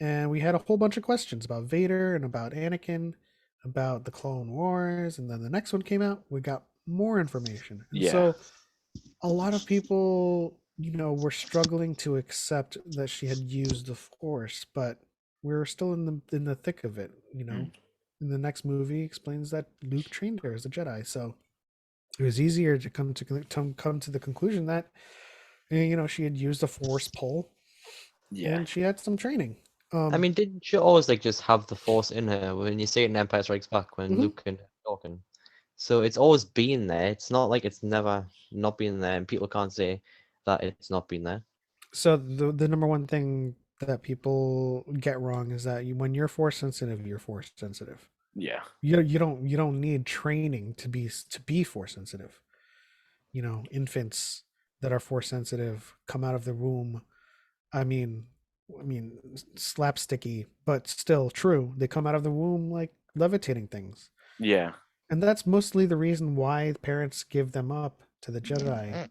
and we had a whole bunch of questions about Vader and about Anakin, about the Clone Wars, and then the next one came out, we got more information. And Yeah. so a lot of people, were struggling to accept that she had used the Force, but we're still in the thick of it. Mm, In the next movie explains that Luke trained her as a Jedi, so it was easier to come to the conclusion that she had used a Force pull yeah. and she had some training. I mean, didn't she always like just have the Force in her when you see it in Empire Strikes Back when Mhm. Luke and her talking? So it's always been there. It's not like it's never not been there, and people can't say that it's not been there. So the number one thing that people get wrong is that when you're Force sensitive, you're Force sensitive. Yeah. You don't need training to be Force sensitive. Infants that are Force sensitive come out of the womb. I mean, slapsticky, but still true. They come out of the womb like levitating things, Yeah. and that's mostly the reason why parents give them up to the Jedi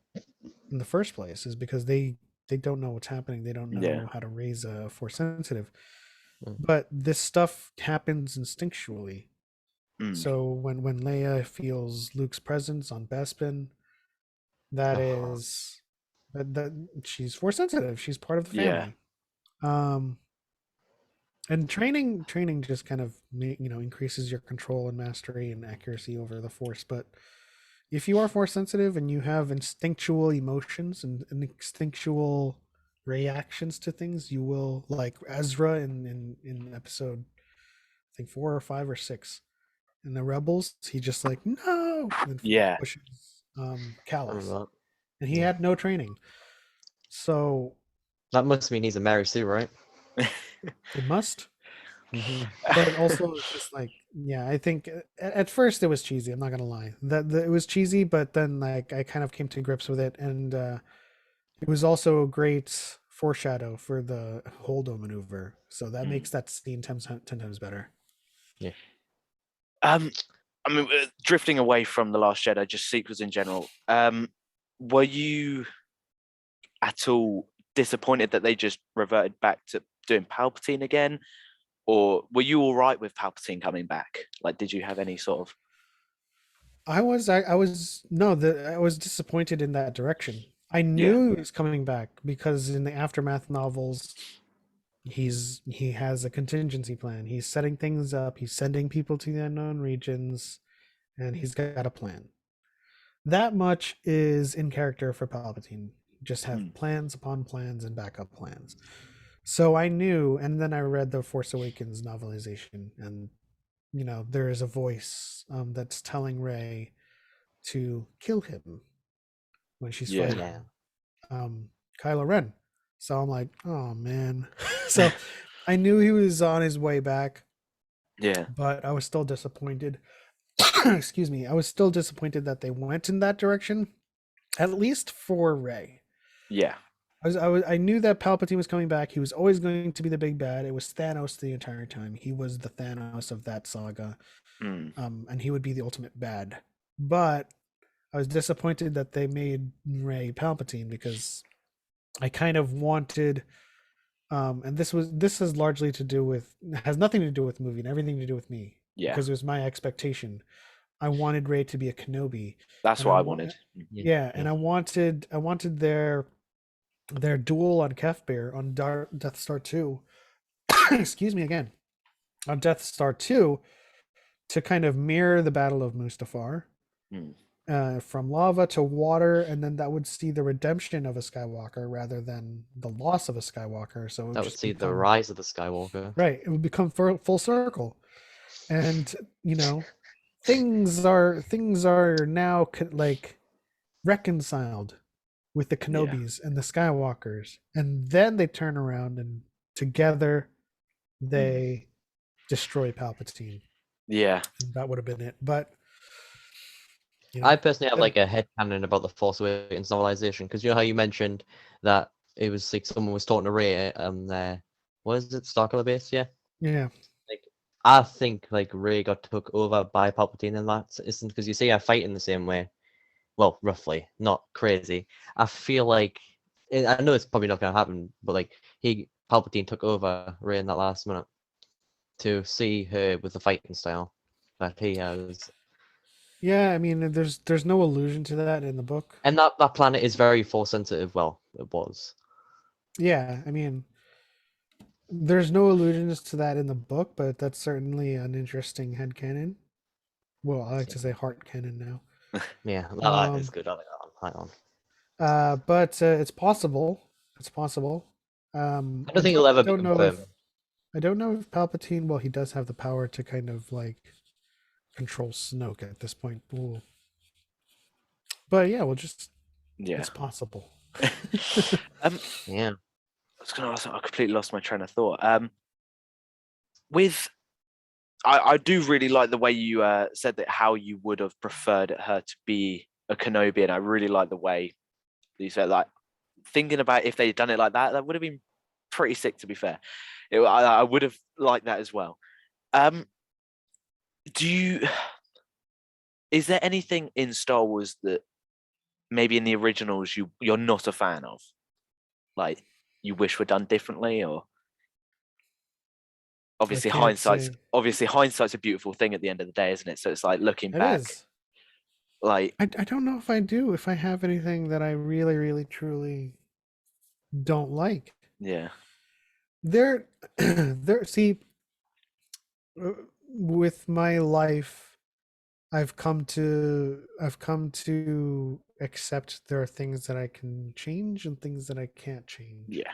in the first place, is because they don't know what's happening. They don't Yeah. know how to raise a Force sensitive. Mm. But this stuff happens instinctually. Mm. So when Leia feels Luke's presence on Bespin, that Oh, is that she's Force sensitive. She's part of the Yeah. family. Um, and training just kind of increases your control and mastery and accuracy over the Force. But if you are Force sensitive and you have instinctual emotions and instinctual reactions to things, you will, like Ezra in episode, I think 4 or 5 or 6, in the Rebels, he just like no, and Yeah. pushes I remember Callus, that. and he Yeah. had no training, so That must mean he's a Mary Sue, right? it must. Hmm. But also, it's just like, yeah, I think at first it was cheesy. I'm not gonna lie, that it was cheesy, but then like I kind of came to grips with it, and it was also great foreshadow for the Holdo maneuver, so that Mm. makes that scene 10 times better. Yeah. I mean, drifting away from the Last Jedi, just sequels in general. Were you at all disappointed that they just reverted back to doing Palpatine again, or were you all right with Palpatine coming back? Like, did you have any sort of? I was no, I was disappointed in that direction. I Yeah. knew he was coming back because in the Aftermath novels, he has a contingency plan. He's setting things up. He's sending people to the unknown regions, and he's got a plan. That much is in character for Palpatine. Just have Mm. plans upon plans and backup plans. So I knew, and then I read the Force Awakens novelization, and there is a voice that's telling Rey to kill him when she's Yeah. Yeah. fighting Kylo Ren. So I'm like, oh man. So I knew he was on his way back, Yeah. but I was still disappointed. Excuse me. I was still disappointed that they went in that direction, at least for Rey. Yeah. I knew that Palpatine was coming back. He was always going to be the big bad. It was Thanos the entire time. He was the Thanos of that saga, Mm. and he would be the ultimate bad. But I was disappointed that they made Rey Palpatine because I kind of wanted, and this has largely to do with has nothing to do with the movie and everything to do with me Yeah. because it was my expectation. I wanted Rey to be a Kenobi, That's and what I wanted. Yeah. yeah, and I wanted their duel on Kefir on Death Star 2. Excuse me again. On Death Star 2 to kind of mirror the Battle of Mustafar. Mm. From lava to water, and then that would see the redemption of a Skywalker rather than the loss of a Skywalker. So it would That would just see the become rise of the Skywalker. right. It would become full circle, and things are now like reconciled with the Yeah. Kenobis and the Skywalkers, and then they turn around and together they destroy Palpatine, Yeah. and that would have been it. But I personally have but like a headcanon about the Force Awakens novelization because you know how you mentioned that it was like someone was talking to Rey there. What is it, Starkiller base? Yeah. yeah, Like I think like Rey got took over by Palpatine in that instance because you see I fight in the same way. Well, roughly, not crazy. I feel like I know it's probably not gonna happen, but like Palpatine took over Rey in that last minute to see her with the fighting style that he has. yeah. I mean, there's no allusion to that in the book. And that planet is very force sensitive. Well, it was. Yeah, I mean, there's no allusions to that in the book, but that's certainly an interesting headcanon. Well, I like to say heart canon now. Yeah, that is Um, good. I like that one. Hang on. but it's possible. It's possible. I don't think it'll ever be don't know if confirmed. I don't know if Palpatine. Well, he does have the power to kind of like control Snoke at this point. Ooh. But yeah, Yeah. it's possible. Yeah. I was gonna ask. I completely lost my train of thought. With I do really like the way you said that how you would have preferred her to be a Kenobi, and I really like the way that you said like thinking about if they'd done it like that, that would have been pretty sick. To be fair, I would have liked that as well. Do you? Is there anything in Star Wars that maybe in the originals you're not a fan of, like you wish were done differently, or I obviously can't hindsight's say obviously hindsight's a beautiful thing at the end of the day, isn't it? So it's like looking it back, is. like I don't know if I do. If I have anything that I really, really, truly don't like. yeah, There, there. See, uh, with my life, I've come to accept there are things that I can change and things that I can't change. yeah,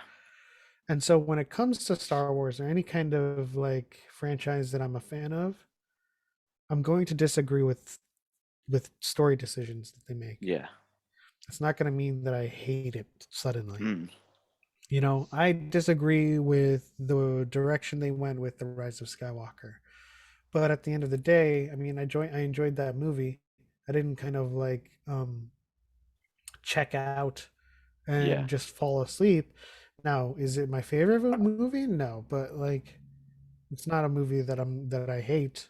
And so when it comes to Star Wars or any kind of like franchise that I'm a fan of, I'm going to disagree with story decisions that they make. yeah, It's not going to mean that I hate it suddenly. mm, I disagree with the direction they went with the Rise of Skywalker. But at the end of the day, I mean, I enjoyed that movie. I didn't kind of like check out yeah, and just fall asleep Now, is it my favorite movie? No, but like, it's not a movie that I hate.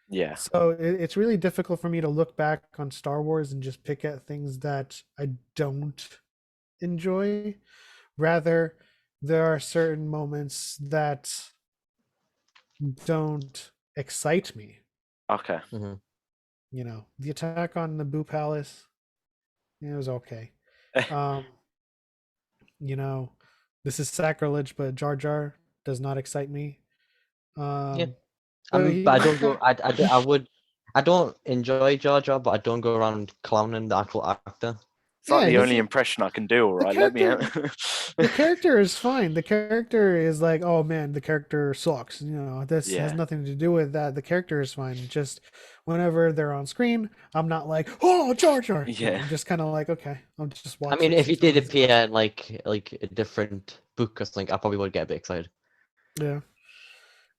Yeah. So it's really difficult for me to look back on Star Wars and just pick at things that I don't enjoy. Rather, there are certain moments that don't excite me. Okay. Hmm. You know, the attack on the Boo Palace, it was okay. Um, you know, this is sacrilege, but Jar Jar does not excite me. Yeah. Um, I but mean, but I he's don't go. got I would. I don't enjoy Jar Jar, but I don't go around clowning the actual actor. It's like yeah, the only he's impression I can do. All the right, let me out. character. The character is fine. The character is like, oh man, the character sucks. You know, this has Yeah. nothing to do with that. The character is fine. Just whenever they're on screen, I'm not like, oh, Jar Jar. No, Yeah. I'm just kind of like, okay, I'll just I watch mean, this. if he It's did fine. appear in like a different book or something, I probably would get a bit excited. Yeah.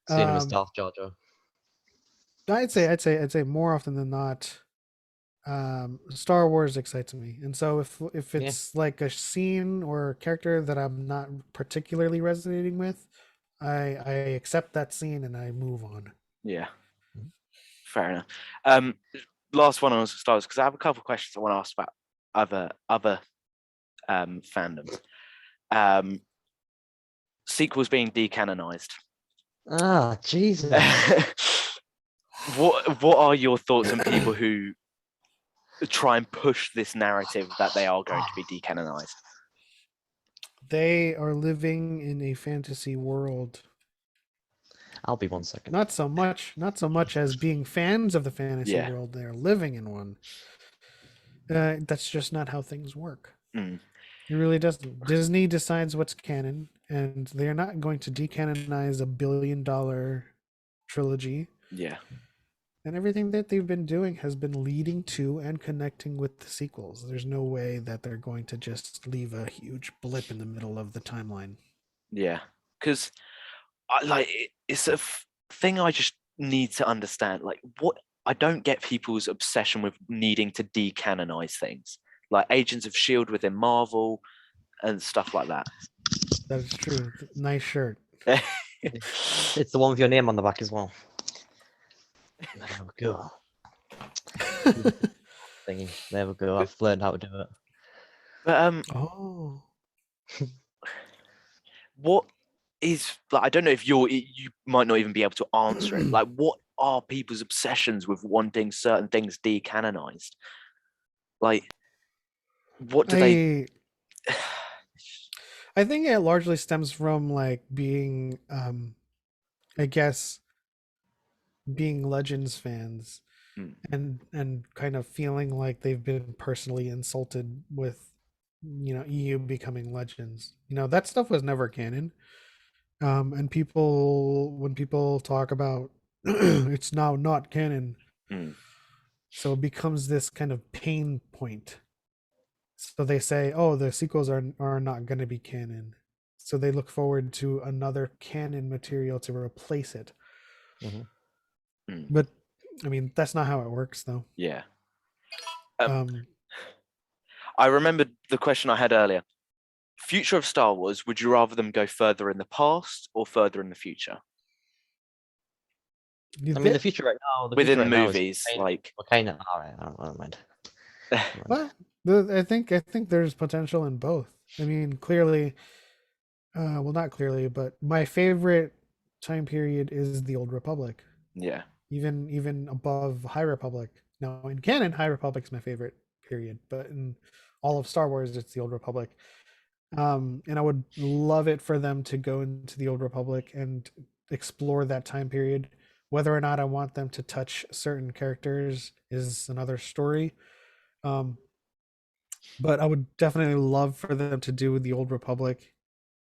Seeing him as Um, Darth Jar Jar. I'd say more often than not, Star Wars excites me, and so if Yeah. it's like a scene or a character that I'm not particularly resonating with, I accept that scene and I move on. Yeah. Mhm. Fair enough. Um, Last one on Star Wars because I have a couple of questions I want to ask about other fandoms. Um, Sequels being decanonized. Ah, Jesus. What are your thoughts on people who try and push this narrative that they are going to be decanonized? They are living in a fantasy world. I'll be 1 second. Not so much as being fans of the fantasy Yeah. world. They're living in one. That's just not how things work. Mm, It really doesn't. Disney decides what's canon, and they're not going to decanonize a $1 billion trilogy. yeah. And everything that they've been doing has been leading to and connecting with the sequels. There's no way that they're going to just leave a huge blip in the middle of the timeline. Yeah. Because it's a thing I just need to understand. Like, what I don't get people's obsession with needing to decanonize things, like Agents of Shield within Marvel and stuff like that. That is true. Nice shirt. It's the one with your name on the back as well. There we go. Thingy. There we go. I've learned how to do it. But Oh. what is like? I don't know if you might not even be able to answer it. Like, what are people's obsessions with wanting certain things decanonized? Like, what do they? I think it largely stems from like being I guess being Legends fans Mm, and kind of feeling like they've been personally insulted with EU becoming Legends. That stuff was never canon. And when people talk about it's now not canon, mm, so it becomes this kind of pain point. So they say, oh, the sequels are not going to be canon. So they look forward to another canon material to replace it. Mhm. mm, But I mean, that's not how it works, though. yeah. Um, I remembered the question I had earlier. Future of Star Wars, would you rather them go further in the past or further in the future? I mean, the future right now. The future Within right now is movies, like kind of all right. I don't mind. well, I think there's potential in both. I mean, clearly, well, not clearly, but my favorite time period is the Old Republic, yeah. even above High Republic. Now, in canon, High Republic's my favorite period, but in all of Star Wars, it's the Old Republic. And I would love it for them to go into the Old Republic and explore that time period. Whether or not I want them to touch certain characters is another story. Um, but I would definitely love for them to do the Old Republic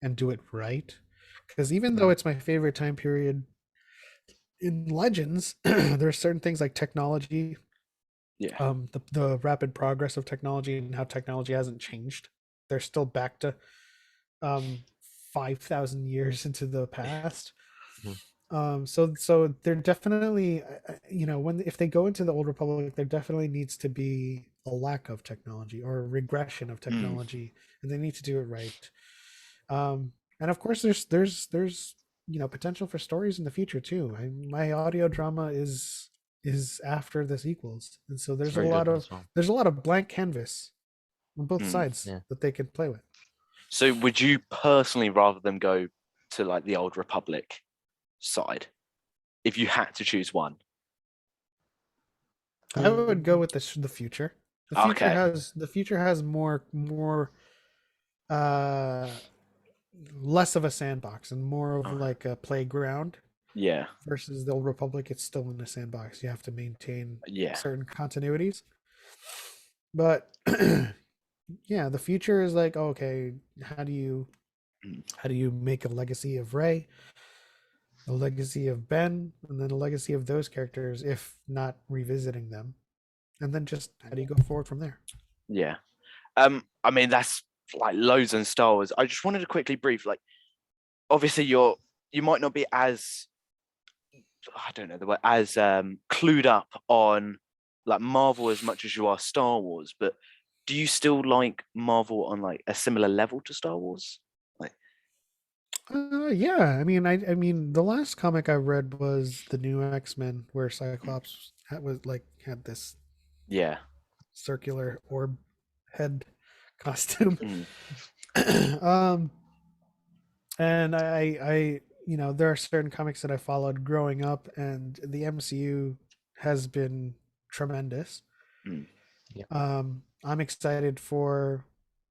and do it right. Because even though it's my favorite time period in Legends, there's certain things like technology, Yeah. the rapid progress of technology and how technology hasn't changed. They're still back to um 5,000 years into the past. Mhm. So they're definitely, when if they go into the Old Republic, there definitely needs to be a lack of technology or a regression of Mm, technology, and they need to do it right. And of course, there's potential for stories in the future too. My audio drama is after the sequels, and so It's very good as well. there's a lot of blank canvas on both Mm. sides Yeah. that they could play with. So would you personally rather them go to like the Old Republic side if you had to choose one? I would go with the future. Okay. The future has more uh less of a sandbox and more of Okay. like a playground Yeah. versus the Old Republic. It's still in a sandbox. You have to maintain Yeah. certain continuities. But yeah, the future is like, okay, how do you Mm. make a legacy of Rey, a legacy of Ben, and then a legacy of those characters if not revisiting them, and then just how do you go forward from there? Yeah. I mean that's like loads in Star Wars. I just wanted to quickly brief, like, obviously you might not be as, I don't know the word, as clued up on like Marvel as much as you are Star Wars, but do you still like Marvel on like a similar level to Star Wars? Like, Yeah. I mean, the last comic I read was the new X-Men, where Cyclops had this yeah. circular orb head costume. Mm. um, and there are certain comics that I followed growing up, and the MCU has been tremendous. Mm. I'm excited for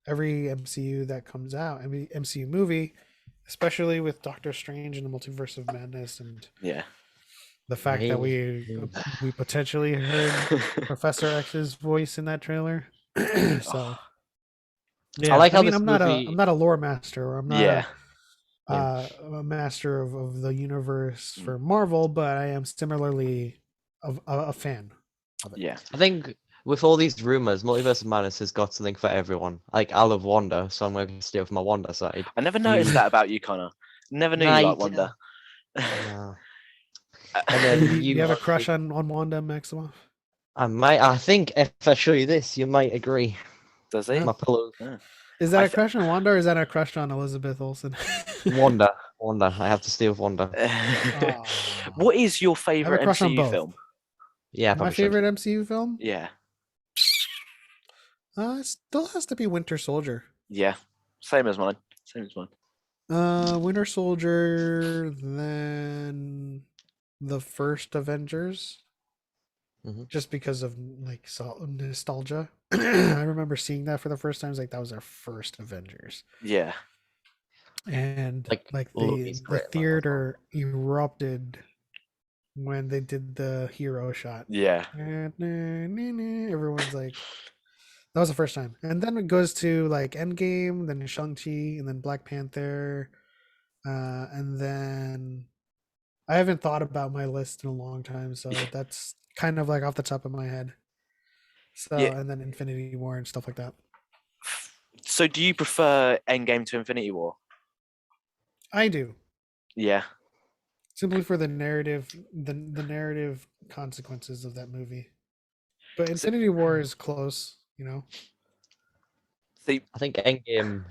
every MCU that comes out. I mean, MCU movie, especially with Doctor Strange and the Multiverse of Madness, and Yeah. the fact that we potentially heard Professor X's voice in that trailer. So Oh, yeah, I like I how mean, this movie. I'm not a lore master, or I'm not yeah. Yeah. a master of the universe Mm. for Marvel, but I am similarly a fan of it. Yeah. I think with all these rumors, Multiverse of Madness has got something for everyone. Like I love Wanda, so I'm going to stay with my Wanda side. I never noticed that about you, Connor. Never knew you like Wonder. No. And then Do you have a crush like, on Wanda Maximoff? I think if I show you this, you might agree. Does he? My pillow. Yeah. Is that I a crush on Wanda, or is that a crush on Elizabeth Olsen? Wanda. I have to stay with Wanda. Aw. What is your I have a favorite crush on MCU both. film? Yeah, My probably should. favorite MCU film? Yeah. It still has to be Winter Soldier. Yeah. Same as mine. Same as mine. Winter Soldier, then the first Avengers, Mhm. just because of like nostalgia. I remember seeing that for the first time. It's like that was our first Avengers, Yeah. and like Loki's the great in that as well. theater erupted when they did the hero shot. Yeah. Everyone's like, that was the first time. And then it goes to like Endgame, then Shang-Chi, and then Black Panther. And then I haven't thought about my list in a long time, so that's kind of like off the top of my head. So, Yeah. and then Infinity War and stuff like that. So do you prefer Endgame to Infinity War? I do. Yeah. Simply for the narrative, the narrative consequences of that movie. But So, Infinity War is close, you know. see, I think Endgame,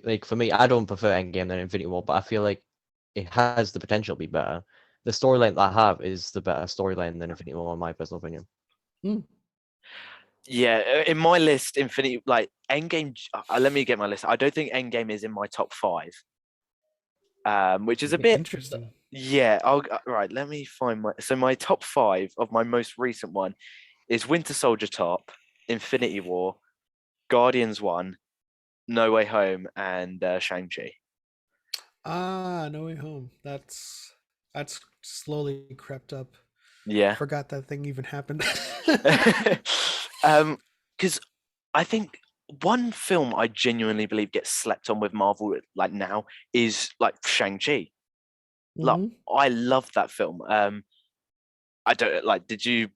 like for me, I don't prefer Endgame than Infinity War, but I feel like it has the potential to be better. The storyline that I have is the better storyline than Infinity War, in my personal opinion. yeah, in my list, Infinity, like Endgame. Let me get my list. I don't think Endgame is in my top 5. Which is a bit. Interesting. Yeah. Right. Let me find my. So my top 5 of my most recent one is Winter Soldier top, Infinity War, Guardians 1, No Way Home, and Shang-Chi. No Way Home. That's slowly crept up. Yeah. Forgot that thing even happened. Because I think one film I genuinely believe gets slept on with Marvel like now is like Shang-Chi. Like Mhm. I love that film. I don't like. Did you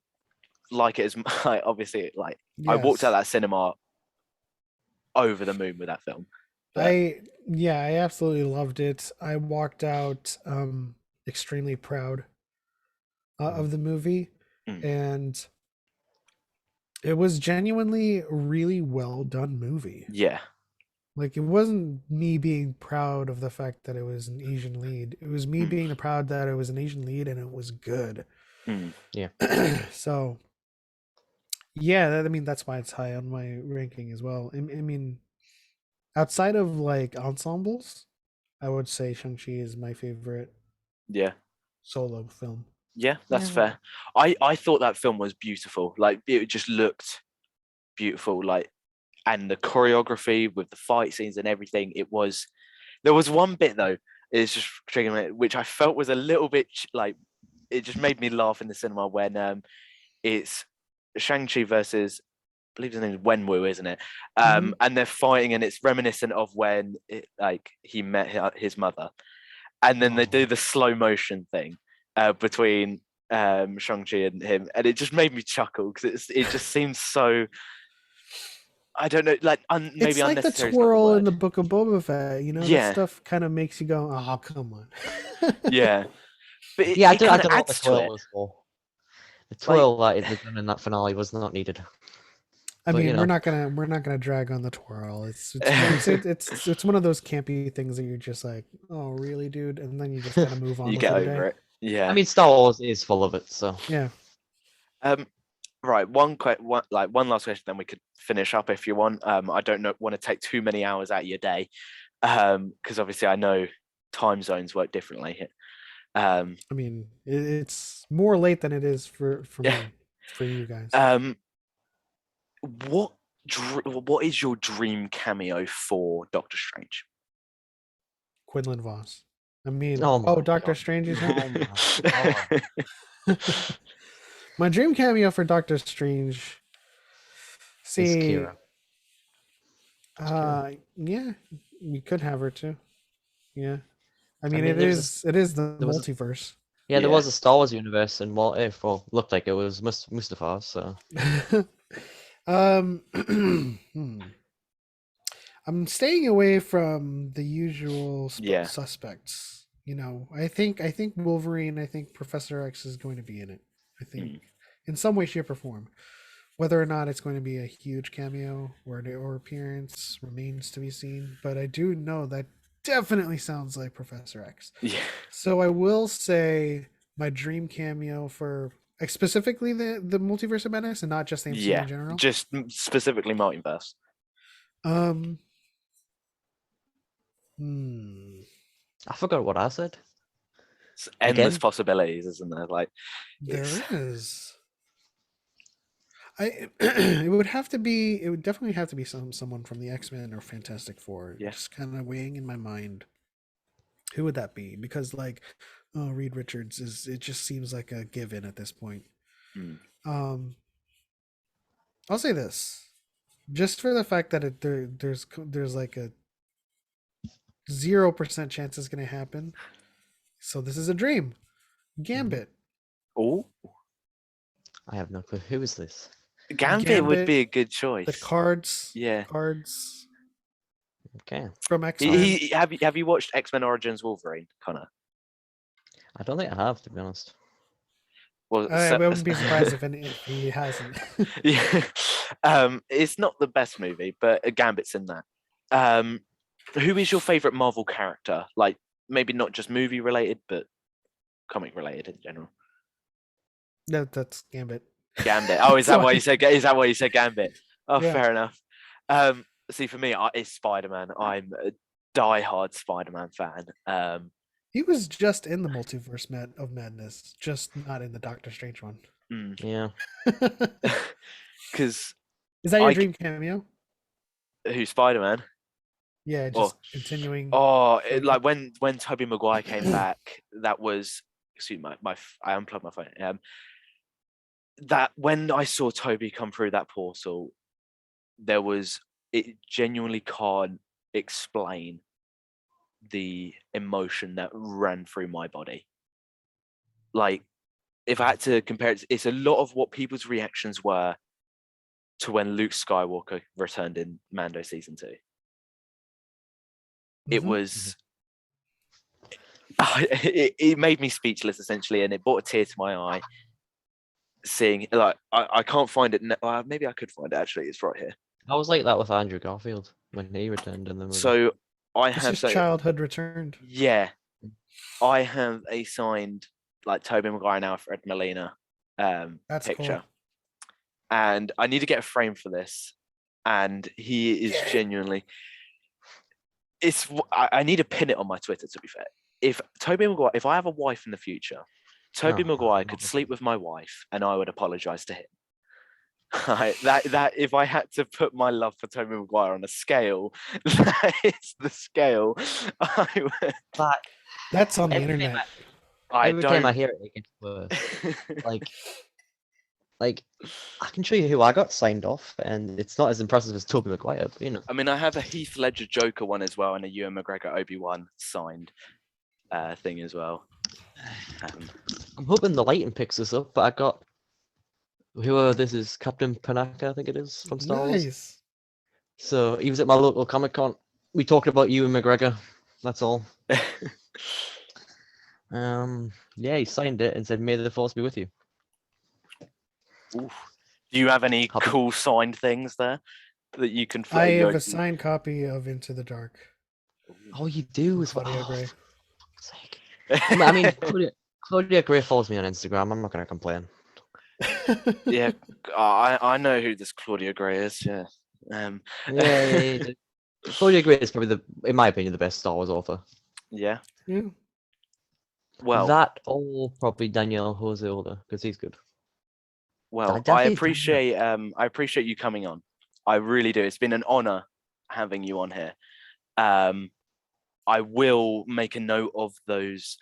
like it as like obviously like I walked out Yes. that cinema over the moon with that film. But I absolutely loved it. I walked out extremely proud of the movie, Mm. and it was genuinely a really well done movie. yeah, Like, it wasn't me being proud of the fact that it was an Asian lead. It was me Mm. being proud that it was an Asian lead and it was good. Mm. So, yeah, I mean, that's why it's high on my ranking as well. I mean, outside of like ensembles, I would say Shang-Chi is my favorite Yeah. solo film. Yeah, that's Yeah. fair. I thought that film was beautiful. Like it just looked beautiful. Like and the choreography with the fight scenes and everything. It was. There was one bit though. It's just triggering it, which I felt was a little bit like it just made me laugh in the cinema when it's Shang-Chi versus I believe his name is Wenwu, isn't it? Mhm. And they're fighting, and it's reminiscent of when like he met his mother, and then they do Oh. the slow motion thing between Shang-Chi and him, and it just made me chuckle because it just seems so. I don't know, like maybe It's like the unnecessary is not the twirl in word. the Book of Boba Fett. You know, that Yeah, stuff kind of makes you go, "Oh, come on." yeah, but Yeah, it I kind of don't know what the adds to twirl it. was for. The Like, twirl that they've done in that finale was not needed. I But you mean, know, we're not gonna drag on the twirl. It's one of those campy things that you're just like, oh really, dude, and then you just kind of move on you with get your over day. it. Yeah. I mean, Star Wars is full of it, so Yeah, Um, right. One last question, then we could finish up if you want. I don't know, want to take too many hours out of your day, because obviously I know time zones work differently. Um, I mean, it's more late than it is for yeah. me, for you guys. Um, what what is your dream cameo for Doctor Strange? Quinlan Voss. I mean, oh oh, my Doctor god, Strange, you said. oh my god, My dream cameo for Doctor Strange. it's See, Kira. It's Kira. yeah, we could have her too. Yeah, I I mean, mean, it is the there was a multiverse. yeah, there Yeah. was a Star Wars universe, and what if well looked like it was Mustafar, so Hmm. I'm staying away from the usual Yeah. suspects. You know, I think Wolverine. I think Professor X is going to be in it. I think Mm. in some way, shape, or form. Whether or not it's going to be a huge cameo or appearance remains to be seen. But I do know that definitely sounds like Professor X. Yeah. So I will say my dream cameo for like specifically the Multiverse of Madness and not just the MCU Yeah. in general. Just specifically multiverse. Um, hmm, I forgot what I said It's endless again. possibilities, isn't there? Like, there it's is. It would have to be. It would definitely have to be someone from the X-Men or Fantastic Four. yeah. Just kind of weighing in my mind. Who would that be? Because like, oh, Reed Richards is. It just seems like a given at this point. Mm. Um, I'll say this, just for the fact that there's like a 0% chance it's going to happen. So this is a dream. Gambit. Oh, I have no clue. Who is this? Gambit would Gambit. be a good The choice. cards. Yeah. Cards Okay, from X-Men. Have you watched X-Men Origins Wolverine, Connor? I don't think I have, to be honest. Well, I wouldn't be surprised if he hasn't. yeah. It's not the best movie, but Gambit's in that. Who is your favorite Marvel character? Like maybe not just movie related, but comic related in general. No, that's Gambit. Gambit. Oh, is that So why you said? Is that why you said Gambit? Oh, yeah, fair enough. See, for me, it's Spider-Man. I'm a die-hard Spider-Man fan. he was just in the Multiverse of Madness, just not in the Doctor Strange one. Yeah, Because Is that your I dream cameo? who's Spider-Man? Yeah, Oh, just continuing. like when Tobey Maguire came back, that was excuse me, I unplugged my phone. That when I saw Toby come through that portal, it genuinely can't explain the emotion that ran through my body. Like, if I had to compare it, it's a lot of what people's reactions were to when Luke Skywalker returned in Mando season 2. It Mhm. was it made me speechless essentially, and it brought a tear to my eye seeing like I can't find it maybe I could find it actually, it's right here. I was like that with Andrew Garfield when he returned in the movie. So I It's have just childhood returned. yeah, I have a signed like Tobey Maguire and Alfred Molina That's picture, cool. and I need to get a frame for this. And he is Yeah. genuinely. I need to pin it on my Twitter. To be fair, if Tobey Maguire, if I have a wife in the future, Tobey No, Maguire not could with sleep him. with my wife, and I would apologize to him. That if I had to put my love for Tobey Maguire on a scale, that is the scale. I would. But That's on the every time internet. every time I don't. hear it, it gets worse. Like, like I can show you who I got signed off, and it's not as impressive as Tobey Maguire, but you know. I mean, I have a Heath Ledger Joker one as well, and a Ewan McGregor Obi-Wan signed thing as well. I'm hoping the lighting picks this up, but I got this is Captain Panaka, I think it is from Star Wars. Nice. So he was at my local Comic Con. We talked about Ewan McGregor. That's all. Yeah, he signed it and said, "May the Force be with you." Oof. Do you have any Happy- cool signed things there that you can? I have a signed copy of Into the Dark. Oh, you do from as well. Claudia Oh, Gray. for fuck's sake. I mean, Claudia Gray follows me on Instagram. I'm not going to complain. Yeah, I know who this Claudia Gray is. Yeah. Yeah. Claudia Gray is probably in my opinion, the best Star Wars author. Yeah. Yeah. Well, That or probably Daniel Jose Older, because he's good. well, I I definitely appreciate you coming on. I really do. It's been an honor having you on here. I will make a note of those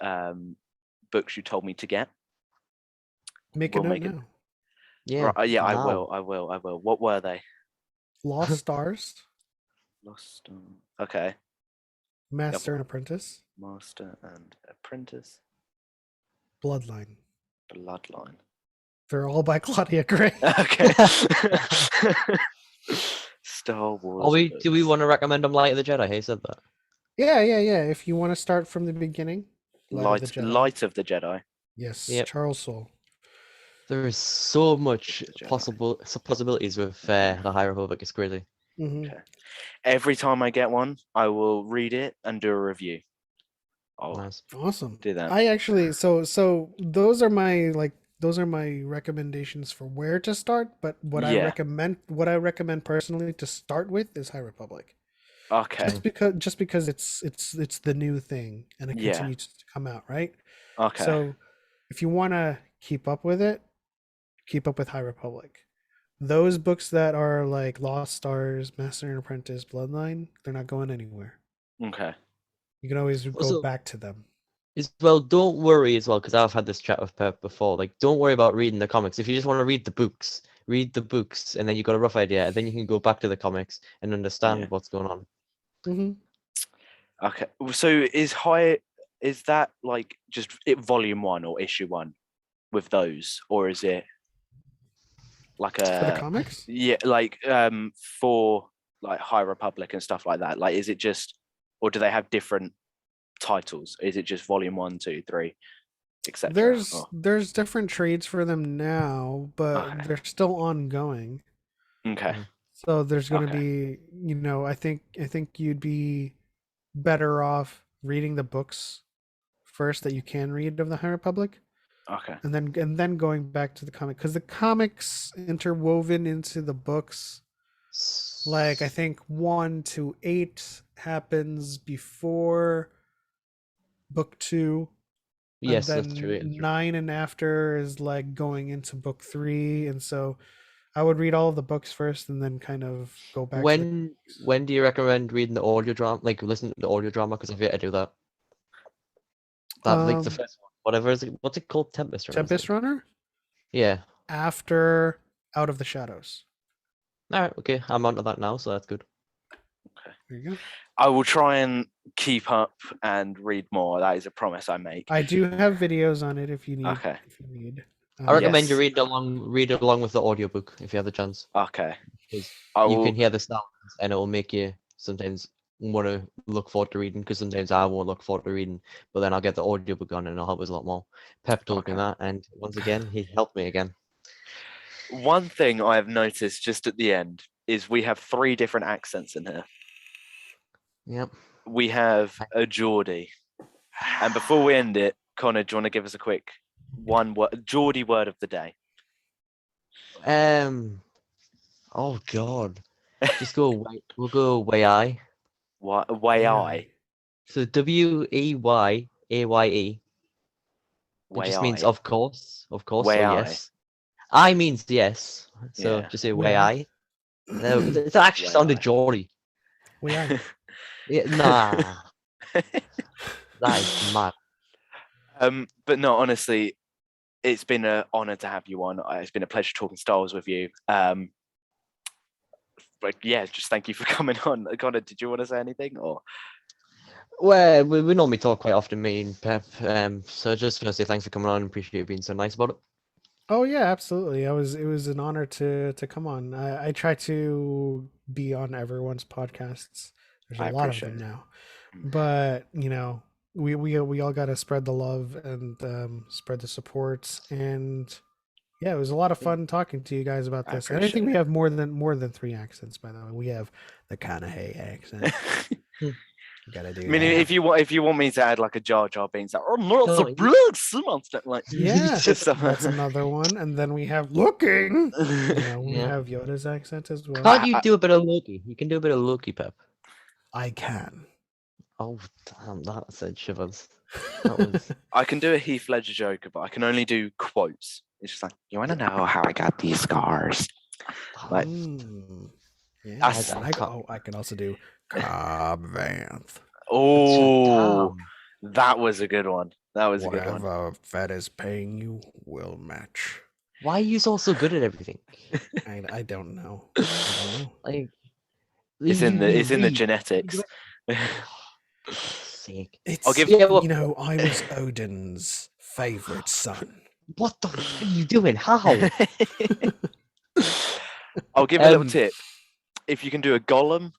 books you told me to get. Make a We'll note make it. now. Yeah. Right, yeah, I now. will. I will. I will. What were they? Lost Stars, Lost Star. Okay. Master and Apprentice, Master and Apprentice. Bloodline. Bloodline. They're all by Claudia Gray. Okay. Star Wars. Do we books. want to recommend them Light of the Jedi? He said that. Yeah. If you want to start from the beginning, Light of the Jedi. Light of the Jedi. Yes, Yep. Charles Soule. There is so much Jedi. possibilities with the High Republic. It's crazy. Mhm. Okay. Every time I get one, I will read it and do a review. I'll Nice. Awesome. do that. I actually so those are my recommendations for where to start, but what I Yeah. recommend personally to start with is High Republic. Okay. Just because it's the new thing and it Yeah. continues to come out, right? Okay. So if you want to keep up with it, keep up with High Republic. Those books that are like Lost Stars, Master and Apprentice, Bloodline, they're not going anywhere. Okay. You can always go Also- back to them. Don't worry as well, because I've had this chat with Pep before. Like, don't worry about reading the comics. If you just want to read the books, and then you got a rough idea, and then you can go back to the comics and understand Yeah. what's going on. Mm-hmm. Okay. So is that like just volume 1 or issue 1 with those, or is it like For the comics? yeah, like for like High Republic and stuff like that? Like, is it just, or do they have different titles? Is it just volume 1, 2, 3, etc.? There's different trades for them now, but Okay. they're still ongoing. Okay. So there's going to Okay. be, I think you'd be better off reading the books first that you can read of the High Republic, Okay. and then going back to the comic, because the comics interwoven into the books, like I think 1 to 8 happens before book 2. Yes, and that's then true. 9 and after is like going into book 3, and so I would read all of the books first and then kind of go back to the When do you recommend reading the audio drama? Like, listen to the audio drama, because I've yet to do that. Like the first one, whatever is it? What's it called? Tempest Runner. Tempest Runner Yeah. after Out of the Shadows. All right. Okay, I'm onto that now, so that's good. There you go. I will try and keep up and read more. That is a promise I make. I do have videos on it if you need. Okay. If you need. I recommend you Yes. read it along with the audiobook if you have the chance. Okay. Because I you will. can hear the sounds, and it will make you sometimes want to look forward to reading, because sometimes I won't look forward to reading, but then I'll get the audiobook on and it'll help us a lot more. Pep told me Okay. that, and once again, he helped me again. One thing I have noticed just at the end, is we have 3 different accents in here. Yep. We have a Geordie. And before we end it, Connor, do you want to give us a quick Geordie word of the day? Oh God. Just go away. We'll go way. Way. So WEYAYE. It just means of course, Way or yes. I means yes. So Yeah. just say Way way I. I. No, it actually Way sounded I. Geordie. We are. Yeah, nah. That is mad. But no, honestly, it's been an honor to have you on. It's been a pleasure talking Star Wars with you. But yeah, just thank you for coming on. Connor, did you want to say anything or? Well, we normally talk quite often, me and Pep. So just want to say thanks for coming on. Appreciate you being so nice about it. Oh yeah, absolutely. It was an honor to come on. I try to be on everyone's podcasts. There's a I lot of appreciate them it. now, but we all got to spread the love and spread the supports. And yeah, it was a lot of fun talking to you guys about I this. And I think appreciate we it. have more than 3 accents. By the way, we have the Kanahei accent. We gotta do I mean, that. if you want me to add like a Jar Jar Binks, like, oh no, it's a No, monster, like Yeah, just that's another one. And then we have looking. We Yeah. have Yoda's accent as well. Can't you do a bit of Loki? You can do a bit of Loki, Pep. I can. Oh damn, that said shivers. That was. I can do a Heath Ledger Joker, but I can only do quotes. It's just like, you want to know how I got these scars? Like, Yeah, That's- and I can also do Cobb Vanth. oh, Damn. that was a good one. That was a good one. Whatever Fed is paying you will match. Why are you all so good at everything? I don't know. I don't know. Like, It's in the read. genetics. Sake. It's I'll give- Yeah, well, I was Odin's favorite son. what the f are you doing? How? I'll give a little Um, tip. If you can do a Gollum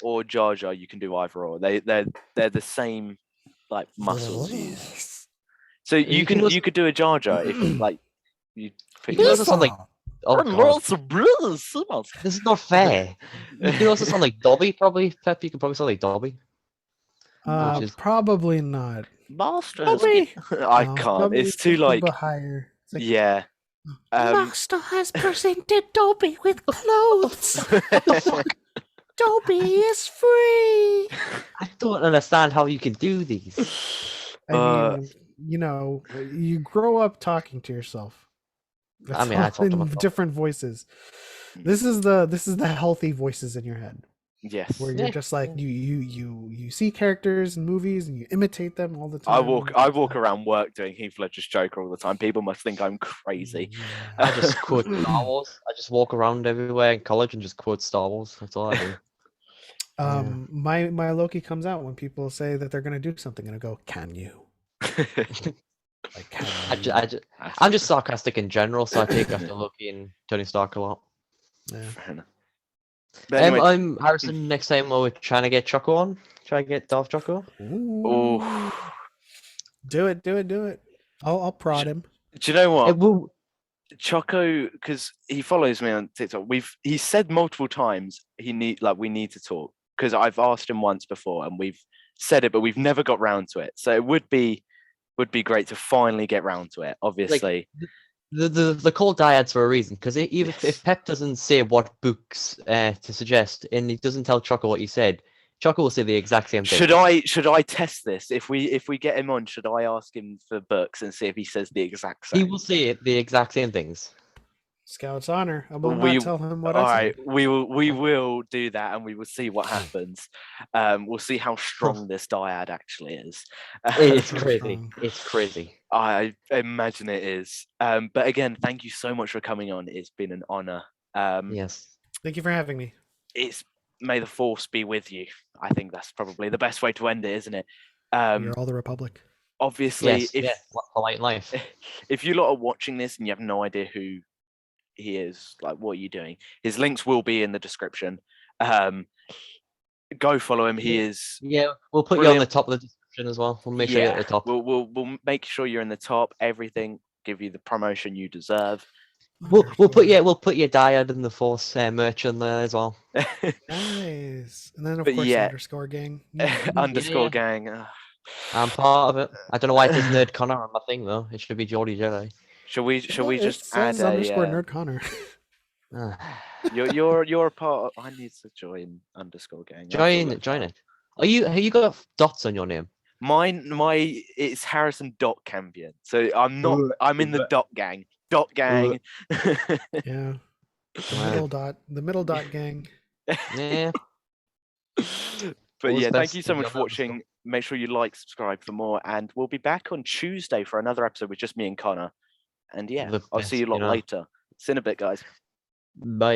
or Jar Jar, you can do either or. They're the same like muscles used. So You can also- you could do a Jar Jar if like you. You can also sound like. Oh god, this is not fair. You can also sound like Dobby, probably. Pep, you can probably sound like Dobby. Which is- Probably not. Masters. Dobby? I No, can't. Dobby It's too is a like bit higher. It's like, yeah. Master has presented Dobby with clothes. Dobby is free. I don't understand how you can do these. I mean, you grow up talking to yourself. I mean, I That's talk to in myself. different voices. This is the healthy voices in your head, Yes. where you're Yeah. just like you see characters in movies and you imitate them all the time. I walk around work doing Heath Ledger's Joker all the time. People must think I'm crazy. Yeah. I just quote Star Wars. I just walk around everywhere in college and just quote Star Wars. That's all I do. My Loki comes out when people say that they're gonna do something, and I go, "Can you?" Like, can you? I'm just sarcastic in general, so I take after Loki and Tony Stark a lot. Yeah. Fair enough. But anyway, I'm Harrison. Next time we're trying to get Choco on. Try to get Darth Choco. Ooh. Do it. I'll prod him. do you know what? It will. Choco, because he follows me on TikTok. He said multiple times we need to talk, because I've asked him once before and we've said it, but we've never got round to it. So it would be great to finally get round to it. Obviously, The call dyads for a reason, because even if Pep doesn't say what books to suggest, and he doesn't tell Choco what he said, Choco will say the exact same thing. should I test this? If we get him on, should I ask him for books and see if he says the exact same? He will say the exact same things. Scout's honor. I will not tell him what all I right, said. we will do that, and we will see what happens. We'll see how strong this dyad actually is. It's So crazy. strong. It's crazy. I imagine it is. But again, thank you so much for coming on. It's been an honor. Yes. Thank you for having me. It's may the force be with you. I think that's probably the best way to end it, isn't it? We are all the Republic. Obviously, Yes. Polite life. if you lot are watching this and you have no idea who he is, like, what are you doing? His links will be in the description. Go follow him. He is. Yeah, we'll put you on the top of the description as well. We'll make sure you're at the top. We'll make sure you're in the top. Everything. Give you the promotion you deserve. We'll put your diad in the Force merch in there as well. Nice. And then of But course yeah. underscore gang. Underscore Yeah. gang. I'm part of it. I don't know why it says Nerd Connor on my thing though. It should be Geordie Jedi. Shall we Well, just it add says underscore a nerd Connor. you're a part of, I need to join underscore gang. I feel join left join out. it. Have you got dots on your name? It's Harrison dot Cambion. So I'm in the dot gang. Dot gang. Yeah. The Wow. middle dot gang. Yeah. But Always yeah, thank best you to so be much on for that underscore. watching. Make sure you like, subscribe for more, and we'll be back on Tuesday for another episode with just me and Connor. And yeah, The I'll see best, you a lot later. See you in a bit, guys. Bye.